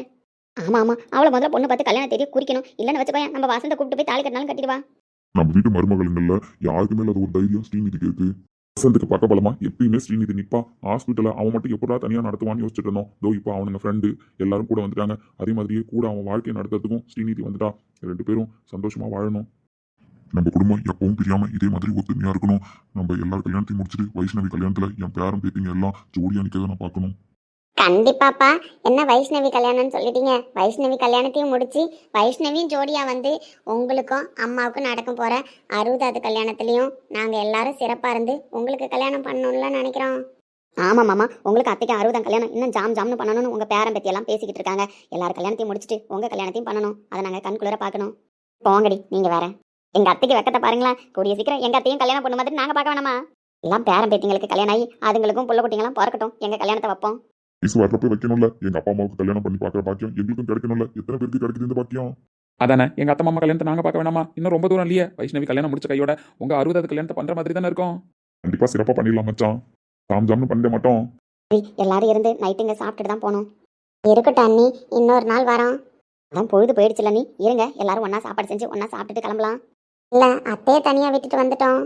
ஆமாம் அவளை முதல்ல பொண்ணு பார்த்து கல்யாணம் தெரிய குறிக்கணும். இல்லைன்னு வச்சுக்கோயேன், நம்ம வசந்த கூப்பிட்டு போய் தாலி கட்டினாலும் கட்டிடுவா. நம்ம வீட்டு மருமகளின்ல யாருக்குமே இல்லாத ஒரு தைரியம் ஸ்ரீநிதிக்கு இருக்கு. வசந்துக்கு பார்க்க பலமா எப்பயுமே ஸ்ரீநிதி நிற்பா. ஹாஸ்பிட்டலை அவன் மட்டும் எப்படா தனியாக நடத்துவான்னு யோசிச்சுட்டு இருந்தோம். இதோ இப்போ அவனுங்க ஃப்ரெண்டு எல்லாரும் கூட வந்துட்டாங்க. அதே மாதிரியே கூட அவன் வாழ்க்கையை நடத்துறதுக்கும் ஸ்ரீநிதி வந்துட்டா. 2 பேரும் சந்தோஷமா வாழணும். நம்ம குடும்பம் எப்பவும் பிரியாம இதே மாதிரி ஒத்துமையா இருக்கணும். நம்ம எல்லாரும் கல்யாணத்தையும் முடிச்சுட்டு வைஷ்ணவி கல்யாணத்துல என் பேரன் பேத்திங்க எல்லாம் ஜோடியா நிக்கிறத நான் பார்க்கணும். கண்டிப்பாப்பா. என்ன வைஷ்ணவி கல்யாணம்னு சொல்லிட்டீங்க? வைஷ்ணவி கல்யாணத்தையும் முடிச்சு வைஷ்ணவியும் ஜோடியா வந்து உங்களுக்கும் அம்மாவுக்கும் நடக்கும் போற 60வது கல்யாணத்துலயும் நாங்க எல்லாரும் சிறப்பா இருந்து உங்களுக்கு கல்யாணம் பண்ணணும்ல நினைக்கிறோம். ஆமா மாமா, உங்களுக்கு அத்தைக்கு 60ஆம் கல்யாணம் இன்னும் ஜாம்னு பண்ணணும்னு உங்க பேரன் பத்தி எல்லாம் பேசிக்கிட்டு இருக்காங்க. எல்லாரும் கல்யாணத்தையும் முடிச்சுட்டு உங்க கல்யாணத்தையும் பண்ணணும். அதை நாங்க கண்குளிர பார்க்கணும். போங்கடி நீங்க வேற. எங்க அத்தைக்கு வெக்கத்தை பாருங்களேன். கூடிய சீக்கிரம் எங்க அத்தையும் கல்யாணம் பண்ண மாதிரி நாங்க பார்க்க வேணாமா? எல்லாம் பேரன் பேத்திங்களுக்கு கல்யாணம் ஆகி அதுங்களுக்கும் புள்ள குட்டிங்களாம் பிறக்கட்டும். எங்க கல்யாணத்தை வைப்போம். வரப்ப வைக்கணும்ல. எங்க அப்பா அம்மாவுக்கு கல்யாணம் பண்ணி பார்க்குற பாக்கியம் எங்களுக்கும் கிடைக்கணும்ல. எத்தனை பேருக்கு கிடைக்குது இந்த பாக்கியம்? அதானே, எங்கள் அத்தை மாமா கல்யாணத்தை நாங்கள் பார்க்க வேணாமா? இன்னும் ரொம்ப தூரம் இல்லையே. வைஷ்ணவி கல்யாணம் முடிச்ச கையோட உங்கள் 60வது கல்யாணத்தை பண்ணுற மாதிரி தானே இருக்கும். கண்டிப்பா சிறப்பா பண்ணிடலாம் மச்சான். ஜாம்னு பண்ணிட மாட்டோம். எல்லாரும் இருந்து நைட்டுங்க சாப்பிட்டுட்டு தான் போகணும். இருக்கட்டும் அண்ணி, இன்னொரு நாள் வரோம். அதான் பொழுது போயிடுச்சுல நீ. இருங்க, எல்லாரும் ஒன்றா சாப்பாடு செஞ்சு ஒன்றா சாப்பிட்டுட்டு கிளம்பலாம். இல்லை அத்தையே தனியாக விட்டுட்டு வந்துட்டோம்.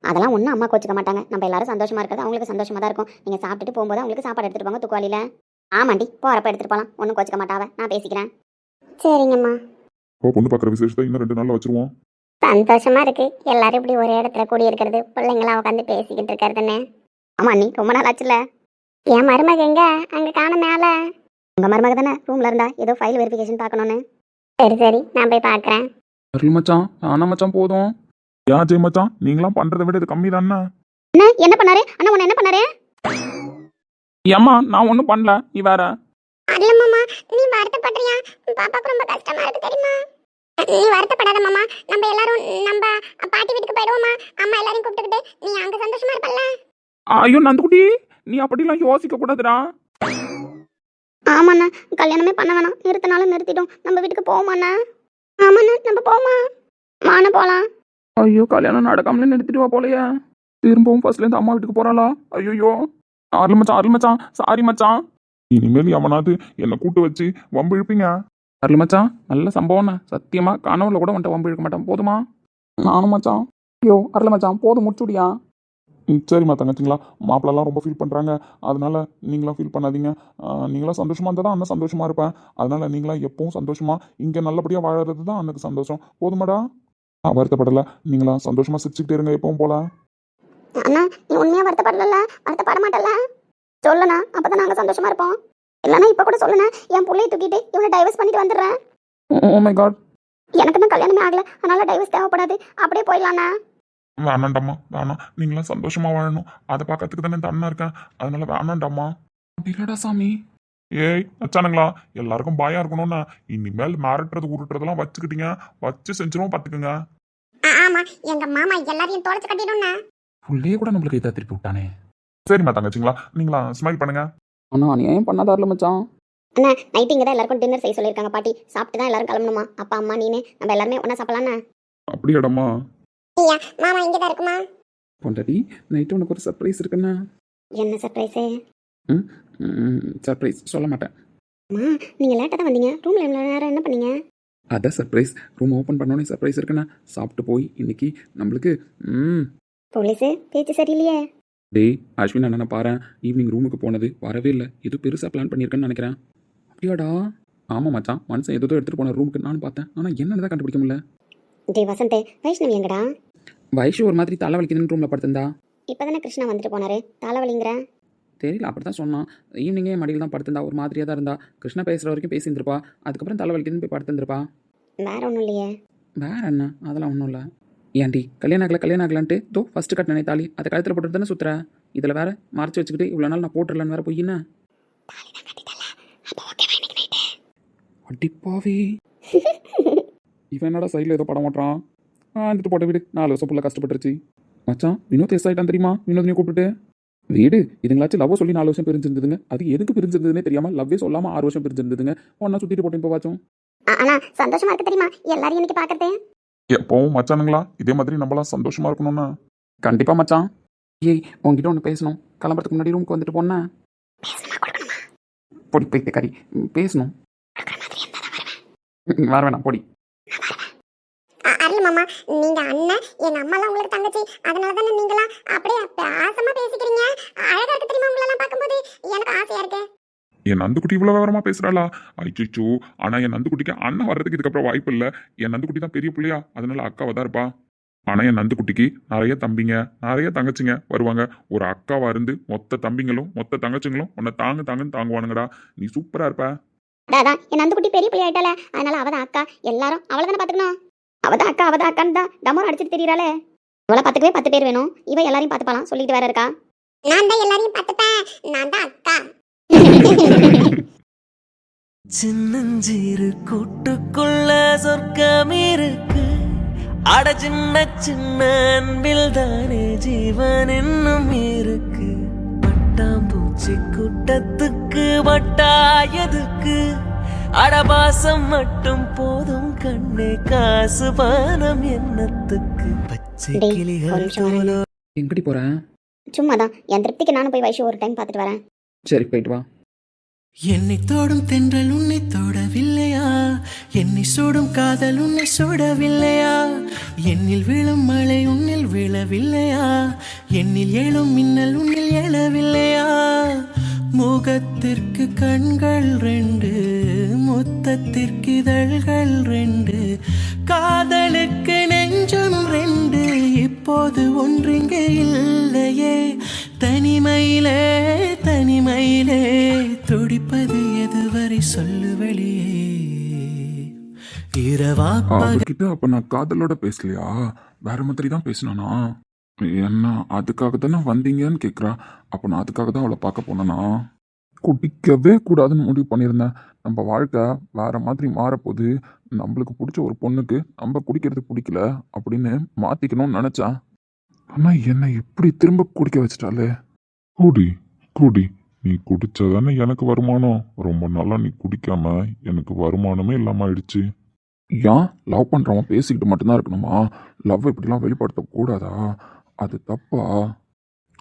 அதெல்லாம் ஒன்றும் அம்மா கோச்சிக்க மாட்டாங்க. நம்ம எல்லாரும் சந்தோஷமா இருக்கிறது அவங்களுக்கு சந்தோஷமா தான் இருக்கும். நீங்கள் சாப்பிட்டுட்டு போகும்போது அவங்களுக்கு சாப்பாடு எடுத்துட்டு போங்க தூக்குவாளியில். ஆமாண்டி, போகிறப்ப எடுத்துட்டு போகலாம். ஒன்றும் கோச்சிக்க மாட்டாவ, நான் பேசிக்கிறேன். சரிங்கம்மா. பொண்ணு பார்க்குற விசேஷத்தை இன்னும் 2 நாள்ல வச்சிருவோம். சந்தோஷமா இருக்கு எல்லாரும் இப்படி ஒரே இடத்துல கூடி இருக்கிறது, பிள்ளைங்களாம் உட்காந்து பேசிக்கிட்டு இருக்கிறதுன்னு. ஆமா நீ ரொம்ப நாள் ஆச்சுல. என் மருமக எங்க? அங்க காண மேல. உங்க மருமக தானே ரூம்ல இருந்தா, ஏதோ ஃபைல் வெரிஃபிகேஷன் பார்க்கணும்னு. சரி நான் போய் பார்க்குறேன். அருள் மச்சான், நானா மச்சான் போதும். யா ஜெய் மச்சான், நீங்களாம் பண்றதை விட இது கம்மி தானே. என்ன பண்ணாரு அண்ணா? உன்னை என்ன பண்ணாரு? ஏம்மா நான் ஒன்றும் பண்ணல, நீ வேற. இல்ல மாமா, நீ வருத்தப்படுறியா? பாப்பாக்கு ரொம்ப கஷ்டமா இருக்கு தெரியுமா? நீ வருத்தப்படாத மாமா, நம்ம எல்லாரும் நம்ம பாட்டி வீட்டுக்கு போயிடுவோமா? அம்மா எல்லாரையும் கூப்பிட்டுக்கிட்டு நீ அங்க சந்தோஷமா இருப்பல்ல? ஐயோ நந்துக்குட்டி, நீ அப்படிலாம் யோசிக்க கூடாதுடா. ஆமாண்ணா, கல்யாணமே பண்ண வேணாம், நிறுத்தினாலும் நிறுத்திட்டோம், நம்ம வீட்டுக்கு போவோமாண்ணா? ஆமாண்ணா, நம்ம போமா மான போலாம். ஐயோ கல்யாணம் நடக்காமலே நிறுத்திட்டு வா போலையே. திரும்பவும் ஃபர்ஸ்ட்லேருந்து அம்மா வீட்டுக்கு போறாளா? ஐயோ அருள் மச்சான் சாரி மச்சான். இனிமேல் எவனாவது என்னை கூட்டு வச்சு வம்பு இழுப்பீங்க. அருள் மச்சான் நல்ல சம்பவம்ண்ணா, சத்தியமா கனவுல கூட வந்துட்டு வம்பு இழுக்க மாட்டேன், போதுமா? நானும் மச்சான். ஐயோ அருள் மச்சான் போதும், முடிச்சுடியா? சரிம்மா தங்கச்சிங்களா, மாப்பிள்ளலாம் ரொம்ப ஃபீல் பண்ணுறாங்க, அதனால நீங்களாம் ஃபீல் பண்ணாதீங்க. நீங்களாம் சந்தோஷமாக இருந்தால் தான் அண்ணன் சந்தோஷமாக இருப்பேன். அதனால நீங்களாம் எப்பவும் சந்தோஷமாக இங்கே நல்லபடியாக வாழறது தான் அண்ணனுக்கு சந்தோஷம். போதுமாடா? வருத்தப்படலை, நீங்களாம் சந்தோஷமாக சிரிச்சுக்கிட்டே இருங்க எப்பவும் போல. அண்ணா, நீ உண்மையா வருத்தப்படல? வருத்தப்பட மாட்டல? சொல்லுண்ணா, அப்பதான் நாங்க சந்தோஷமா இருப்போம். இல்லைன்னா இப்ப கூட சொல்லுண்ணா, என் பிள்ளையை தூக்கிட்டு இவனை டைவர்ஸ் பண்ணிட்டு வந்துடுறேன். Oh my God. எனக்கு தான் கல்யாணமே ஆகல, அதனால டைவர்ஸ் தேவைப்படாது, அப்படியே போயிடலாண்ணா. வேணாண்டாம்மா வேணாம், நீங்களாம் சந்தோஷமாக வாழணும், அதை பார்க்கறதுக்கு தானே இந்த அண்ணன் இருக்கேன், அதனால வேணாண்டாம்மா. அப்படிலடா சாமி. ஏய் அச்சானுங்களா, எல்லாருக்கும் பயம் இருக்கணும்னா இனிமேல் மிரட்டுறது உருட்டுறதெல்லாம் வச்சுக்கிட்டீங்க, வச்சு செஞ்சிருவோம் பார்த்துக்குங்க. ஆமா, எங்க மாமா எல்லாரையும் தொலைச்சு கட்டிடும்ண்ணா. புள்ளையே கூட நம்மளுக்கு இதை திருப்பி விட்டானே. சரிம்மா தங்கச்சிங்களா, நீங்களா ஸ்மைல் பண்ணுங்க. அண்ணா நீ ஏன் பண்ணாத அருள் மச்சான்? அண்ணா, நைட்டு இங்கே தான் எல்லாருக்கும் டின்னர் செய்ய சொல்லியிருக்காங்க பாட்டி. சாப்பிட்டு தான் எல்லாரும் கிளம்பணுமா? அப்பா அம்மா நீனு நம்ம எல்லாருமே ஒன்றா சாப்பிடலாண்ணா. அப்படியாடம்மா? மாமா இங்கே தான் இருக்குமா? பொண்டாட்டி நைட்டு உனக்கு ஒரு சர்ப்ரைஸ் இருக்குண்ணா. என்ன சர்ப்ரைஸு? சர்ப்ரைஸ் சொல்ல மாட்டேன். அம்மா, நீங்கள் லேட்டாக தான் வந்தீங்க, ரூமில் இவ்வளோ நேரம் என்ன பண்ணீங்க? அதான் சர்ப்ரைஸ், ரூம் ஓப்பன் பண்ணோன்னே சர்ப்ரைஸ் இருக்குண்ணா. சாப்பிட்டு போய் இன்னைக்கு நம்மளுக்கு போலீஸு பேச்சு சரியில்லையே. டேய் அஸ்வின் அண்ணனை பாரு, ஈவினிங் ரூமுக்கு போனது வரவே இல்லை, எது பெருசாக பிளான் பண்ணியிருக்கேன்னு நினைக்கிறேன். அப்படியாடா? ஆமாம் மச்சான், மனுஷன் ஏதோ எடுத்துகிட்டு போன ரூமுக்கு நான் பார்த்தேன், ஆனால் என்னன்னு தான் கண்டுபிடிக்க முடியல. டே வசந்தே, வைஷ்ணவி எங்கடா? வயசு ஒரு மாதிரி தலைவலிக்குதுன்னு ரூமில் படுத்திருந்தா. இப்போ தானே கிருஷ்ணா வந்துட்டு போனாரு, தலைவலிங்கிற? தெரியல, அப்படி தான் சொன்னான். ஈவினிங்கே மடியில் தான் படுத்திருந்தா, ஒரு மாதிரியாக தான் இருந்தா. கிருஷ்ணா பேசுகிற வரைக்கும் பேசியிருந்திருப்பா, அதுக்கப்புறம் தலைவலிக்குதுன்னு போய் படுத்திருந்திருப்பா. வேற ஒன்றும் இல்லையே. வேற என்ன, அதெல்லாம் ஒன்றும் இல்லை. ஏன்டி கல்யாணம் ஆகலான்ட்டு தோ ஃபஸ்ட்டு கட் நினைத்தாலி அதை கழுத்தில் போட்டு தானே சுற்றுற. இதில் வேற மறைச்சி வச்சுக்கிட்டு இவ்வளோ நாள் நான் போட்டுடலான்னு வேற பொய்யின்னா. அடிப்பாவி. இவன் என்னடா சைடில் ஏதோ படம் ஓட்டுறான். வந்துட்டு போட்ட வீடு 4 வருஷம் ஃபுல்லாக கஷ்டப்பட்டுருச்சு. மச்சான் வினோத் எஸ் ஆகிட்டான் தெரியுமா? வினோத் நீ கூப்பிட்டுட்டு வீடு இதுங்களாச்சும் லவ் சொல்லி 4 வருஷம் பிரிஞ்சிருந்ததுங்க. அது எதுக்கு பிரிஞ்சிருந்ததுன்னே தெரியாமல் லவ்வே சொல்லாமல் 6 வருஷம் பிரிஞ்சிருந்ததுங்க. ஒன்றா சுற்றிட்டு போட்டு இப்போ வாச்சும். ஆனா சந்தோஷமா இருக்கு தெரியுமா எல்லாரையும் இன்னைக்கு பார்க்கறதே. எப்பவும் மச்சானுங்களா இதே மாதிரி நம்மளாம் சந்தோஷமா இருக்கணும்னா. கண்டிப்பாக மச்சான். ஏய் உங்ககிட்ட ஒன்று பேசணும், கிளம்புறதுக்கு முன்னாடி ரூமுக்கு வந்துட்டு போனா பொடி போய்த்து கறி பேசணும். வர வேணாம் பொடி. அருள் மாமா, நீங்க அண்ணன், எங்க அம்மாலாம் உங்களுக்கு தங்கச்சி, அதனால தானே நீங்களாம் அப்படியே பாசமா பேசிக்கிறீங்க. அழகா இருக்கு தெரியுமா உங்களெல்லாம் பார்க்கும்போது, எனக்கு ஆசையா இருக்கு. என் நந்துக்குட்டி இவ்வளவு விவரமா பேசுறாளா? ஐயோ, ஆனா என் நந்துக்குட்டிக்கு அண்ணன் வர்றதுக்கு இதுக்கப்புறம் வாய்ப்பு இல்லை. என் நந்துக்குட்டி தான் பெரிய பிள்ளையா, அதனால அக்காவா தான் இருப்பா. ஆனா என் நந்துக்குட்டிக்கு நிறைய தம்பிங்க நிறைய தங்கச்சிங்க வருவாங்க. ஒரு அக்காவா இருந்து மொத்த தம்பிங்களும் மொத்த தங்கச்சிங்களும் உன்னை தாங்குன்னு தாங்குவானுங்கடா. நீ சூப்பரா இருப்ப. அதான் என் நந்துக்குட்டி பெரிய பிள்ளை ஆயிட்டால, அதனால அவதான் அக்கா, எல்லாரும் அவளை தானே பாத்துக்கணும். அவதான் அக்கான்னு தான் டமோர் அடிச்சுட்டு தெரியறாளே. அவளை பாத்துக்கவே 10 பேர் வேணும். இவ எல்லாரையும் பாத்துப்பாலாம் சொல்லிட்டு வேற இருக்கா. நான் தான் எல்லாரையும் பாத்துப்பேன், நான் தான் அக்கா. சின்னஞ்சிறு கூட்டுக்குள்ள சொர்க்கம் இருக்கு. அட சின்ன சின்ன அன்பில் தானே ஜீவன் இன்னும் இருக்கு. பட்டாம்பூச்சி கூட்டத்துக்கு வட்டாயதுக்கு. அடபாசம் மட்டும் போதும் கண்ணே, காசு பானம் என்னத்துக்கு. பச்சை கிளிகள் போல. எங்கடி போகிறேன்? சும்மாதான் என் திருப்திக்கு நானும் போய் வைஷு ஒரு டைம் பார்த்துட்டு வரேன். சரி போயிட்டு வா. என்னை தோடும் தென்றல் உன்னை தோடவில்லையா? என்னை சூடும் காதல் உன்னை சூடவில்லையா? என்னில் விழும் மழை உன்னில் விழவில்லையா? என்னில் எழும் மின்னல் உன்னில் எழவில்லையா? முகத்திற்கு கண்கள் 2, முத்தத்திற்கு இதழ்கள் 2, காதலுக்கு நெஞ்சம் 2. இப்போது ஒன்றிங்கே இல்லையே, தனிமையிலே தனிமையிலே துடிப்பது எதுவரை சொல்லு வெளியே. இரவா அவர்கிட்ட அப்ப நான் காதலோட பேசலையா, வேற மாதிரி தான் பேசினானா? என்ன அதுக்காக தானே வந்தீங்கன்னு கேட்குறா. அப்போ நான் அதுக்காக தான் அவளை பார்க்க போனேனா? குடிக்கவே கூடாதுன்னு முடிவு பண்ணியிருந்தேன். நம்ம வாழ்க்கை வேற மாதிரி மாறப்போகுது. நம்மளுக்கு பிடிச்ச ஒரு பொண்ணுக்கு நம்ம குடிக்கிறது பிடிக்கல அப்படின்னு மாற்றிக்கணும்னு நினச்சா ஆனால் என்னை இப்படி திரும்ப குடிக்க வச்சிட்டாலே. குடி குடி, நீ குடிச்சாதானே எனக்கு வருமானம். ரொம்ப நாளா நீ குடிக்காம எனக்கு வருமானமே இல்லாம ஆயிடுச்சு. ஏன் லவ் பண்ணுறவன் பேசிக்கிட்டு மட்டும்தான் இருக்கணுமா? லவ் இப்படிலாம் வெளிப்படுத்தக்கூடாதா? அது தப்பா?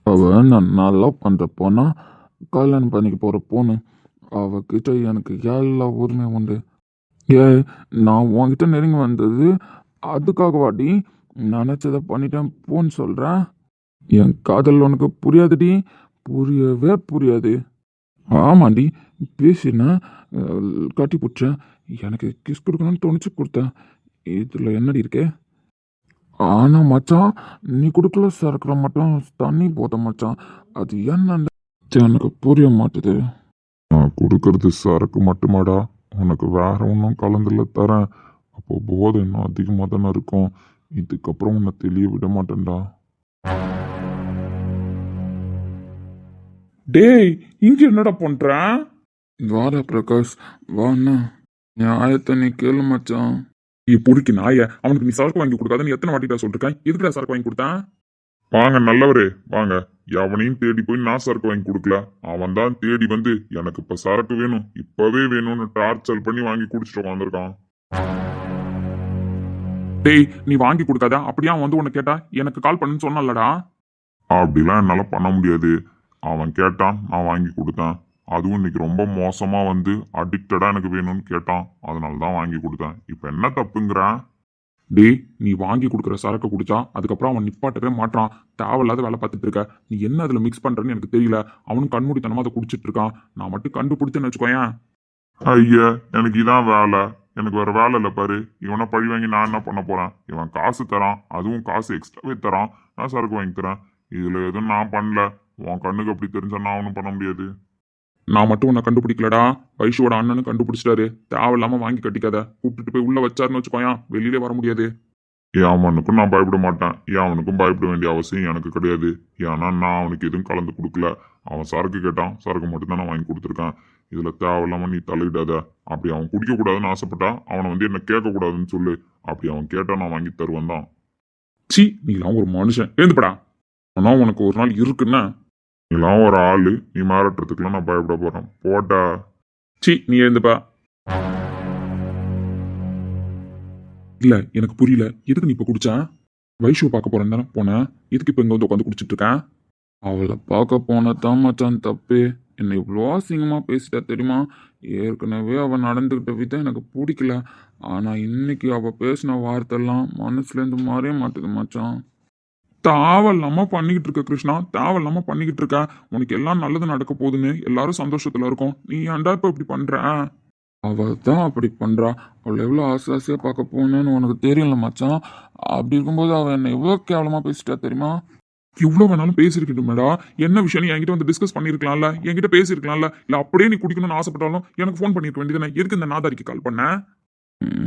நான் லவ் பண்ணுற பொண்ணா கல்யாணம் பண்ணிக்க போகிற பொண்ணு. அவகிட்ட எனக்கு எல்லா உரிமை உண்டு. ஏ, நான் உன்கிட்ட நெருங்கி வந்தது அதுக்காக வாடி நினச்சதை பண்ணிட்டேன் போன்னு சொல்கிறேன். என் காதல் உனக்கு புரியாதுடி, புரியவே புரியாது. ஆமாண்டி, பேசினேன், கட்டி பிடிச்சேன், எனக்கு கிஸ் கொடுக்கணும்னு தோணுச்சு கொடுத்தேன். இதில் என்னடி இருக்கே? ஆனால் மச்சான், நீ கொடுக்கல சரக்குற மட்டும் தண்ணி போத மச்சான். அது என்னன்னு எனக்கு புரிய மாட்டுது. நான் கொடுக்கறது சரக்கு மட்டுமாடா, உனக்கு வேற ஒன்றும் கலந்துல தரேன். அப்போ போதை இன்னும் அதிகமாக தானே இருக்கும். இதுக்கப்புறம் உன்னை தெளிய விட மாட்டேன்டா. டேய், இங்க என்னடா பண்ற? வாடா பிரகாஷ், வாண்ணா. நியாயத்தை நீ கேளு மச்சான். பொறுக்கி நாய, அவனுக்கு நீ சரக்கு வாங்கி கொடுக்காத நீ எத்தனை வாட்டிட்டா சொல்லிருக்கேன்? எதுக்குடா சரக்கு வாங்கி கொடுத்தேன்? வாங்க நல்லவரே வாங்க. எவனையும் தேடி போய் நான் சரக்கு வாங்கி கொடுக்கல. அவன் தான் தேடி வந்து எனக்கு இப்ப சரக்கு வேணும், இப்பவே வேணும்னு டார்ச்சர் பண்ணி வாங்கி குடிச்சிட்டு உட்காந்துருக்கான். டேய், நீ வாங்கி கொடுக்காத. அப்படியே அவன் வந்து உன்னை கேட்டா எனக்கு கால் பண்ணுன்னு சொன்னல்லடா. அப்படிலாம் என்னால பண்ண முடியாது. அவன் கேட்டான், நான் வாங்கி கொடுத்தேன். அதுவும் இன்னைக்கு ரொம்ப மோசமா வந்து அடிக்டடா எனக்கு வேணும்னு கேட்டான், அதனால தான் வாங்கி கொடுத்தேன். இப்ப என்ன தப்புங்கிறான்? டேய், நீ வாங்கி கொடுக்குற சரக்கு குடிச்சா அதுக்கப்புறம் அவன் நிப்பாட்டவே மாட்டான். தேவையில்லாத வேலை பார்த்துட்டு இருக்க. நீ என்ன அதுல மிக்ஸ் பண்றன்னு எனக்கு தெரியல. அவனும் கண்மூடித்தனமா அதை குடிச்சிட்டு இருக்கான். நான் மட்டும் கண்டுபிடிச்சேன்னு வச்சுக்கோயேன். ஐயா, எனக்கு இதான் வேலை. எனக்கு வேற வேலை இல்லை பாரு. இவனை பழி வாங்கி நான் என்ன பண்ண போறேன்? இவன் காசு தரான், அதுவும் காசு எக்ஸ்ட்ராவே தரான். நான் சரக்கு வாங்கி தரேன். இதுல எதுவும் நான் பண்ணல. உன் கண்ணுக்கு அப்படி தெரிஞ்சா நான் ஒன்றும் பண்ண முடியாது. நான் மட்டும் உன்னை கண்டுபிடிக்கலடா, வைஷுவோட அண்ணனும் கண்டுபிடிச்சிட்டாரு. தேவையில்லாம வாங்கி கட்டிக்காத. கூப்பிட்டுட்டு போய் உள்ள வச்சாருன்னு வச்சுக்கோயேன், வெளியிலே வர முடியாது. அவனுக்கும் நான் பயப்பட மாட்டேன். அவனுக்கும் பயப்பட வேண்டிய அவசியம் எனக்கு கிடையாது. ஏன்னா நான் அவனுக்கு எதுவும் கலந்து கொடுக்கல. அவன் சரக்கு கேட்டான், சரக்கு மட்டும் தான் நான் வாங்கி கொடுத்துருக்கேன். இதுல தேவையில்லாம நீ தலையிடாத. அப்படி அவன் குடிக்க கூடாதுன்னு ஆசைப்பட்டா அவனை வந்து என்ன கேட்க கூடாதுன்னு சொல்லு. அப்படி அவன் கேட்டா நான் வாங்கி தருவேன் தான். சி, நீலாம் ஒரு மனுஷன். எழுந்துப்படா. ஆனா உனக்கு ஒரு நாள் இருக்குன்னா. நீலாம் ஒரு ஆளு, நீ மிரட்டுறதுக்குலாம் நான் பயப்பட போறேன். போட்டா. சி, நீ எழுந்துப்பா. இல்ல, எனக்கு புரியல. எதுக்கு நீ இப்ப குடிச்சா? வைஷுவை பார்க்க போறேன் தானே போனேன். எதுக்கு இப்ப இங்க வந்து உட்காந்து குடிச்சிட்டு இருக்கேன்? அவளை பார்க்க போனதான் மச்சான் தப்பு. என்னை இவ்வளோ அசிங்கமாக பேசிட்டா தெரியுமா? ஏற்கனவே அவள் நடந்துக்கிட்ட விதம் எனக்கு பிடிக்கல. ஆனால் இன்னைக்கு அவள் பேசின வார்த்தைலாம் மனசுலேருந்து மாறவே மாட்டுது மச்சான். தேவையில்லாம பண்ணிக்கிட்டு இருக்க கிருஷ்ணா, தேவையில்லாம பண்ணிக்கிட்டு இருக்க. உனக்கு எல்லாம் நல்லது நடக்க போகுதுன்னு எல்லாரும் சந்தோஷத்துல இருக்கும். நீ ஏன்டா இப்ப இப்படி பண்ற? அவள் தான் அப்படி பண்ணுறா. அவளை எவ்வளோ ஆசையாக பார்க்க போனேன்னு உனக்கு தெரியல மச்சான். அப்படி இருக்கும்போது அவள் என்னை எவ்வளோ கேவலமாக பேசிட்டா தெரியுமா? இவ்வளவு வேணாலும் பேசிருக்கட்டுமேடா. என்ன விஷயம் என்கிட்ட வந்து டிஸ்கஸ் பண்ணிருக்கலாம்ல, என்கிட்ட பேசிருக்கலாம்ல. இல்ல அப்படியே நீ குடிக்கணும்னு ஆசைப்பட்டாலும் எனக்கு ஃபோன் பண்ணிருக்க வேண்டியதானே. எதுக்கு இந்த நாதாரிக்கு கால் பண்ண?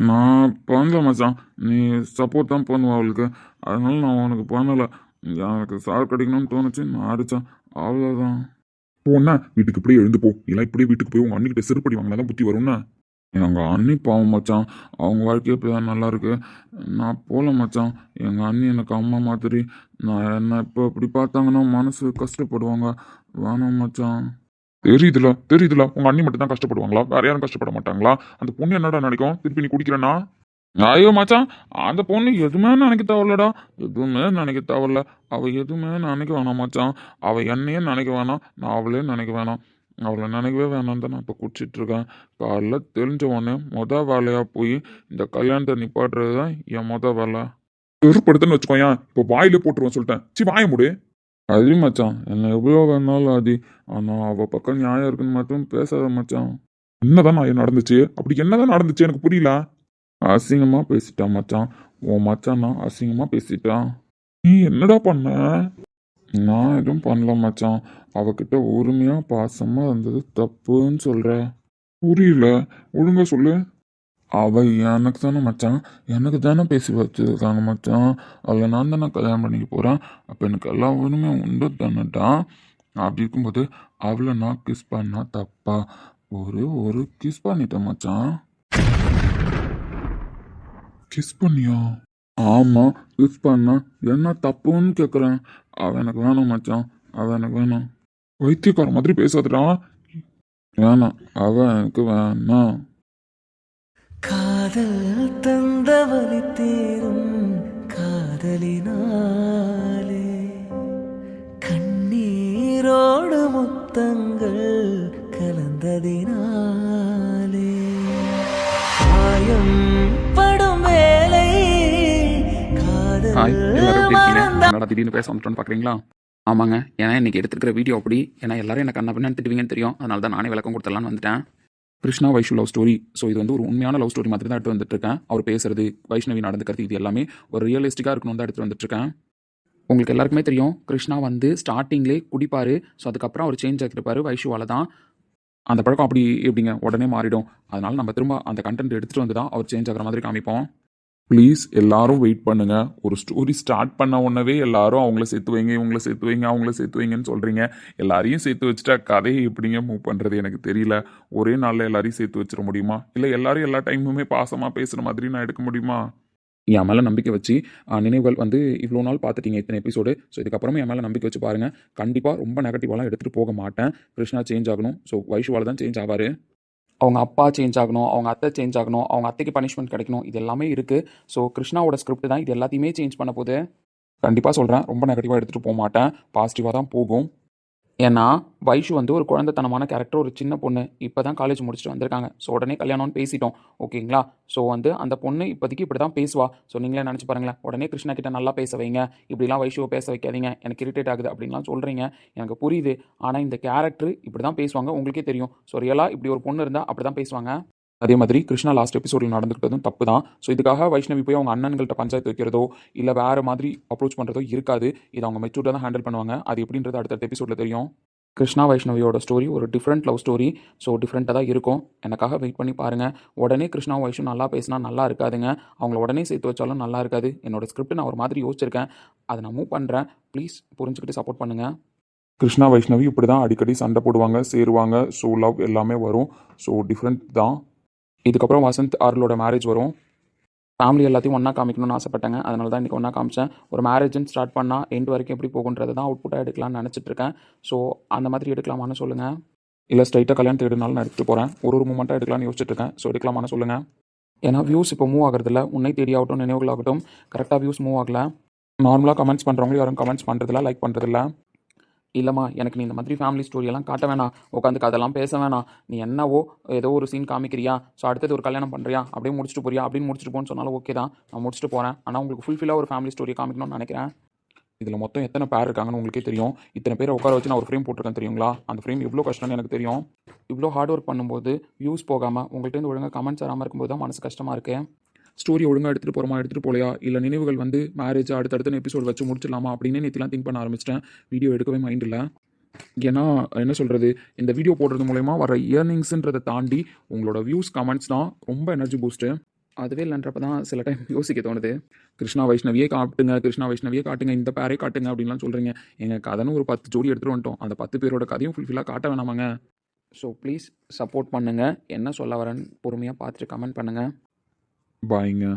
நான் பண்ணல மச்சான். நீ சப்போர்ட் தான் பண்ணுவ அவளுக்கு. அதனால நான் உனக்கு பண்ணலை. எனக்கு சார் கிடைக்கணும்னு தோணுச்சு, நான் அடித்தேன், அவ்வளோதான். போனா வீட்டுக்கு இப்படியே எழுந்து போ. இல்லை இப்படியே வீட்டுக்கு போய் உங்க அண்ணிக்கிட்ட செருப்படி வாங்கினாதான் புத்தி வரும்னா. எங்கள் அண்ணி பாவம் மச்சான். அவங்க வாழ்க்கையே இப்போ தான் நல்லா இருக்கு. நான் போகல மச்சான். எங்கள் அண்ணி எனக்கு அம்மா மாதிரி. நான் என்ன இப்போ இப்படி பார்த்தாங்கன்னா மனசு கஷ்டப்படுவாங்க. வேணாம் மச்சான். தெரியுதுல உங்க அண்ணி மட்டும் தான் கஷ்டப்படுவாங்களா? வேற யாரும் கஷ்டப்பட மாட்டாங்களா? அந்த பொண்ணு என்னடா நினைக்கும் திருப்பி நீ குடிக்கிறேன்னா? ஐயோ மச்சான், அந்த பொண்ணு எதுவுமே நினைக்க தேவையில்லடா. எதுவுமே நினைக்க தேவையில்ல. அவள் எதுவுமே நினைக்க வேணாம் மச்சான். அவள் என்னையே நினைக்க வேணாம், நான் அவளே நினைக்க வேணாம். அவளை நினைக்கவே வேணாம் தான் நான் இப்போ குடிச்சிட்டு இருக்கேன். காலைல தெரிஞ்ச உடனே வேலையாக போய் இந்த கல்யாணத்தை நிப்பாட்டுறது தான் என் வேலை. வெறுப்படுத்துன்னு வச்சுக்கோயேன், இப்போ வாயிலே போட்டுருவேன் சொல்லிட்டேன். சி, வாய முடி. அது மச்சான், என்னை எவ்வளோ வேணாலும் அது. ஆனால் அவள் பக்கம் நியாயம் இருக்குன்னு மட்டும் பேசாத மச்சான். என்னதான் நான் நடந்துச்சு? அப்படி என்னதான் நடந்துச்சு எனக்கு புரியல. அசிங்கமாக பேசிட்டான் மச்சான். உன் மச்சான் நான் அசிங்கமாக பேசிட்டான். நீ என்னடா பண்ண? நான் எதுவும் பண்ணல மச்சான். அவகிட்ட உரிமையாக பாசமாக இருந்தது தப்புன்னு சொல்கிற. புரியல, ஒழுங்கா சொல்லு. அவள் எனக்கு தானே மச்சான், எனக்கு தானே பேசி வச்சுருக்காங்க மச்சான். அதில் நான் தானே கல்யாணம் பண்ணிக்க போகிறேன். அப்போ எனக்கு எல்லா உரிமையும் உண்டு தானேட்டா. அப்படி இருக்கும்போது அவளை நான் கிஸ் பண்ணா தப்பா? ஒரு கிஸ் பண்ணிட்டேன் மச்சான். கிஸ் பண்ணியா? ஆமாம், கிஸ் பண்ண என்ன தப்புன்னு கேட்குறேன். அவன் எனக்கு வேணாம் மச்சான், அவன் எனக்கு வேணாம். வைத்தியக்கார மாதிரி பேசாதடா. வேணாம், அவன் எனக்கு வேணாம். காதல் தந்தவழி தேரும் காதலினாலே கண்ணீரோடு முத்தங்கள் கலந்ததினாலே காயம் படும் வேலை ஹாய், காதல் எல்லாரும் எப்படி இருக்கீங்க? மறந்த என்னடா திடீர்னு பேச வந்துட்டோன்னு பார்க்குறீங்களா? ஆமாங்க, ஏன்னா இன்னைக்கு எடுத்துக்கிற வீடியோ அப்படி. ஏன்னா எல்லாரும் எனக்கு கண்ணா பின்னான்னு திட்டுவீங்கன்னு தெரியும். அதனால தான் நானே விளக்கம் கொடுத்துடலான்னு வந்துட்டேன். Krishna Vaishu love story. So இது வந்து ஒரு உண்மையான லவ் ஸ்டோரி மாதிரி தான் எடுத்து வந்துட்டு இருக்கேன். அவர் பேசுறது, வைஷ்ணவி நடந்துக்கிறது, இது எல்லாமே ஒரு ரியலிஸ்டிக்காக இருக்கணும் தான் எடுத்து வந்துட்டு இருக்கேன். உங்களுக்கு எல்லாருக்குமே தெரியும், கிருஷ்ணா வந்து ஸ்டார்டிங்லேயே குடிப்பாரு. ஸோ அதுக்கப்புறம் அவர் சேஞ்ச் ஆகிருப்பாரு வைஷுவால தான். அந்த பழக்கம் அப்படி எப்படிங்க உடனே மாறிடும். அதனால நம்ம திரும்ப அந்த கண்டென்ட் எடுத்துகிட்டு வந்து தான் அவர் சேஞ்ச் ஆகிற மாதிரி காமிப்போம். ப்ளீஸ் எல்லாரும் வெயிட் பண்ணுங்க. ஒரு ஸ்டோரி ஸ்டார்ட் பண்ண உடனே எல்லாரும் அவங்கள சேர்த்து வைங்க, இவங்கள சேர்த்து வைங்க, அவங்கள சேர்த்து வைங்கன்னு சொல்றீங்க. எல்லாரையும் சேர்த்து வச்சுட்டா கதையை எப்படிங்க மூவ் பண்றது எனக்கு தெரியல. ஒரே நாளில் எல்லாரையும் சேர்த்து வச்சிட முடியுமா? இல்லை எல்லாரும் எல்லா டைமுமே பாசமாக பேசுகிற மாதிரி நான் எடுக்க முடியுமா? என் மேலே நம்பிக்கை வச்சு நினைவுகள் வந்து இவ்வளோ நாள் பார்த்துட்டீங்க, இத்தனை எபிசோடு. ஸோ இதுக்கப்புறமே என் மேலே நம்பிக்கை வச்சு பாருங்கள். கண்டிப்பாக ரொம்ப நெகட்டிவாலாம் எடுத்துகிட்டு போக மாட்டேன். கிருஷ்ணா சேஞ்ச் ஆகணும். ஸோ வைஷுவால் தான் சேஞ்ச் ஆவார். அவங்க அப்பா சேஞ்ச் ஆகணும், அவங்க அத்தை சேஞ்ச் ஆகணும், அவங்க அத்தைக்கு பனிஷ்மெண்ட் கிடைக்கணும், இது எல்லாமே இருக்குது. ஸோ கிருஷ்ணாவோட ஸ்கிரிப்ட் தான் இது எல்லாத்தையுமே சேஞ்ச் பண்ண போகுது. கண்டிப்பாக சொல்கிறேன், ரொம்ப நெகட்டிவாக எடுத்துகிட்டு போக மாட்டேன். பாசிட்டிவாக தான் போகும். ஏன்னா வைஷு வந்து ஒரு குழந்தைத்தனமான கேரக்டர், ஒரு சின்ன பொண்ணு. இப்போ தான் காலேஜ் முடிச்சுட்டு வந்திருக்காங்க. ஸோ உடனே கல்யாணம்னு பேசிட்டோம், ஓகேங்களா? ஸோ வந்து அந்த பொண்ணு இப்போதைக்கு இப்படி தான் பேசுவா. ஸோ நீங்களே நினச்சி பாருங்களேன். உடனே கிருஷ்ணா கிட்ட நல்லா பேச வைங்க, இப்படிலாம் வைஷுவை பேச வைக்காதீங்க, எனக்கு இரிட்டேட் ஆகுது அப்படின்லாம் சொல்கிறீங்க. எனக்கு புரியுது. ஆனால் இந்த கேரக்டர் இப்படி தான் பேசுவாங்க, உங்களுக்கே தெரியும். ஸோ ரியலாக இப்படி ஒரு பொண்ணு இருந்தால் அப்படி தான் பேசுவாங்க. அதே மாதிரி கிருஷ்ணா லாஸ்ட் எபிசோடில் நடந்துக்கிட்டதும் தப்பு தான். ஸோ இதுக்காக வைஷ்ணவி போய் அவங்க அண்ணன்கள்ட்ட பஞ்சாயத்து வைக்கிறதோ இல்லை வேறு மாதிரி அப்ரோச் பண்ணுறதோ இருக்காது. இது அவங்க மெச்சூர்டாக தான் ஹேண்டில் பண்ணுவாங்க. அது எப்படின்றது அடுத்தடுத்த எபிசோடில் தெரியும். கிருஷ்ணா வைஷ்ணவியோட ஸ்டோரி ஒரு டிஃப்ரெண்ட் லவ் ஸ்டோரி. ஸோ டிஃப்ரெண்ட்டாக தான் இருக்கும். எனக்காக வெயிட் பண்ணி பாருங்கள். உடனே கிருஷ்ணா வைஷு நல்லா பேசினா நல்லா இருக்காதுங்க. அவங்கள உடனே சேர்த்து வச்சாலும் நல்லா இருக்காது. என்னோட ஸ்கிரிப்ட் நான் ஒரு மாதிரி யோசிச்சிருக்கேன், அதை நான் மூவ் பண்ணுறேன். ப்ளீஸ் புரிஞ்சுக்கிட்டு சப்போர்ட் பண்ணுங்கள். கிருஷ்ணா வைஷ்ணவி இப்படி தான் அடிக்கடி சண்டை போடுவாங்க, சேருவாங்க. ஸோ லவ் எல்லாமே வரும். ஸோ டிஃப்ரெண்ட் தான். இதுக்கப்புறம் வசந்த் ஆர்லோட மேரேஜ் வரும். ஃபேமிலி எல்லாத்தையும் ஒன்றா காமிக்கணும்னு ஆசைப்பட்டேங்க. அதனால தான் இன்றைக்கி ஒன்றா காமிச்சேன். ஒரு மேரேஜ்னு ஸ்டார்ட் பண்ணால் எண்ட் வரைக்கும் எப்படி போகுன்றது தான் அவுட்புட்டாக எடுக்கலாம்னு நினச்சிட்ருக்கேன். ஸோ அந்த மாதிரி எடுக்கலாமான்னு சொல்லுங்கள். இல்லை ஸ்ட்ரைட்டாக கல்யாணத்தை எடுனாலும் நான் எடுத்துகிட்டு போகிறேன். ஒரு மூமெண்ட்டாக எடுக்கலாம்னு யோசிச்சுட்ருக்கேன். ஸோ எடுக்கலாமான்னு சொல்லுங்கள். ஏன்னா வியூஸ் இப்போ மூவ் ஆகிறதில்ல. உன்னை தேடி ஆகட்டும், நினைவுகளாகட்டும், கரெக்டாக வியூஸ் மூவ் ஆகலை. நார்மலாக கமெண்ட்ஸ் பண்ணுறவங்களும் யாரும் கமெண்ட்ஸ் பண்ணுறதில்ல, லைக் பண்ணுறதில்ல. இல்லைம்மா, எனக்கு நீ இந்த மாதிரி ஃபேமிலி ஸ்டோரியெல்லாம் காட்ட வேணாம், உட்காந்து கதெல்லாம் பேச வேணாம். நீ என்னவோ ஏதோ ஒரு சீன் காமிக்கிறியா, ஸோ அடுத்தது ஒரு கல்யாணம் பண்ணுறியா, அப்படியே முடிச்சுட்டு போறியா அப்படின்னு முடிச்சுட்டு போன்னு சொன்னாலும் ஓகே தான், நான் முடிச்சுட்டு போகிறேன். ஆனால் உங்களுக்கு ஃபுல்ஃபில்லாக ஒரு ஃபேமிலி ஸ்டோரியை காமிக்கணும்னு நினைக்கிறேன். இதில் மொத்தம் எத்தனை பேர் இருக்காங்கன்னு உங்களுக்கே தெரியும். இத்தனை பேரை உட்கார வச்சு நான் ஒரு ஃப்ரேம் போட்டிருக்கேன் தெரியுங்களா? அந்த ஃப்ரேம் எவ்வளோ கஷ்டம்னு எனக்கு தெரியும். இவ்வளோ ஹார்ட் ஒர்க் பண்ணும்போது வியூஸ் போகாமல் உங்கள்கிட்ட ஒழுங்காக கமெண்ட்ஸ் வராமல் இருக்கும்போது தான் மனசு கஷ்டமாக இருக்குது. ஸ்டோரி ஒழுங்காக எடுத்துகிட்டு போகிறோமா, எடுத்துகிட்டு போலையா, இல்லை நினைவுகள் வந்து மேரேஜ் அடுத்தடுத்த எபிசோட் வச்சு முடிச்சிடலாமா அப்படின்னு நேற்றுலாம் திங்க் பண்ண ஆரம்பிச்சிட்டேன். வீடியோ எடுக்கவே மைண்ட் இல்லை. ஏன்னா என்ன சொல்கிறது, இந்த வீடியோ போடுறது மூலயமா வர இயர்னிங்ஸுன்றதை தாண்டி உங்களோட வியூஸ் கமெண்ட்ஸ் தான் ரொம்ப எனர்ஜி பூஸ்ட்டு. அதுவே இல்லைன்றப்ப தான் சில டைம் யோசிக்க தோணுது. கிருஷ்ணா வைஷ்ணவியே காட்டுங்க, கிருஷ்ணா வைஷ்ணவியே காட்டுங்க, இந்த பேரே காட்டுங்க அப்படின்லாம் சொல்கிறீங்க. எங்கள் கதைன்னு ஒரு 10 ஜோடி எடுத்துகிட்டு வந்துட்டோம். அந்த 10 பேரோட கதையும் ஃபுல்ஃபில்லாக காட்ட வேணாமாங்க? ஸோ ப்ளீஸ் சப்போர்ட் பண்ணுங்கள். என்ன சொல்ல வரேன்னு பொறுமையாக பார்த்துட்டு கமெண்ட் பண்ணுங்கள். பாய்ங்க.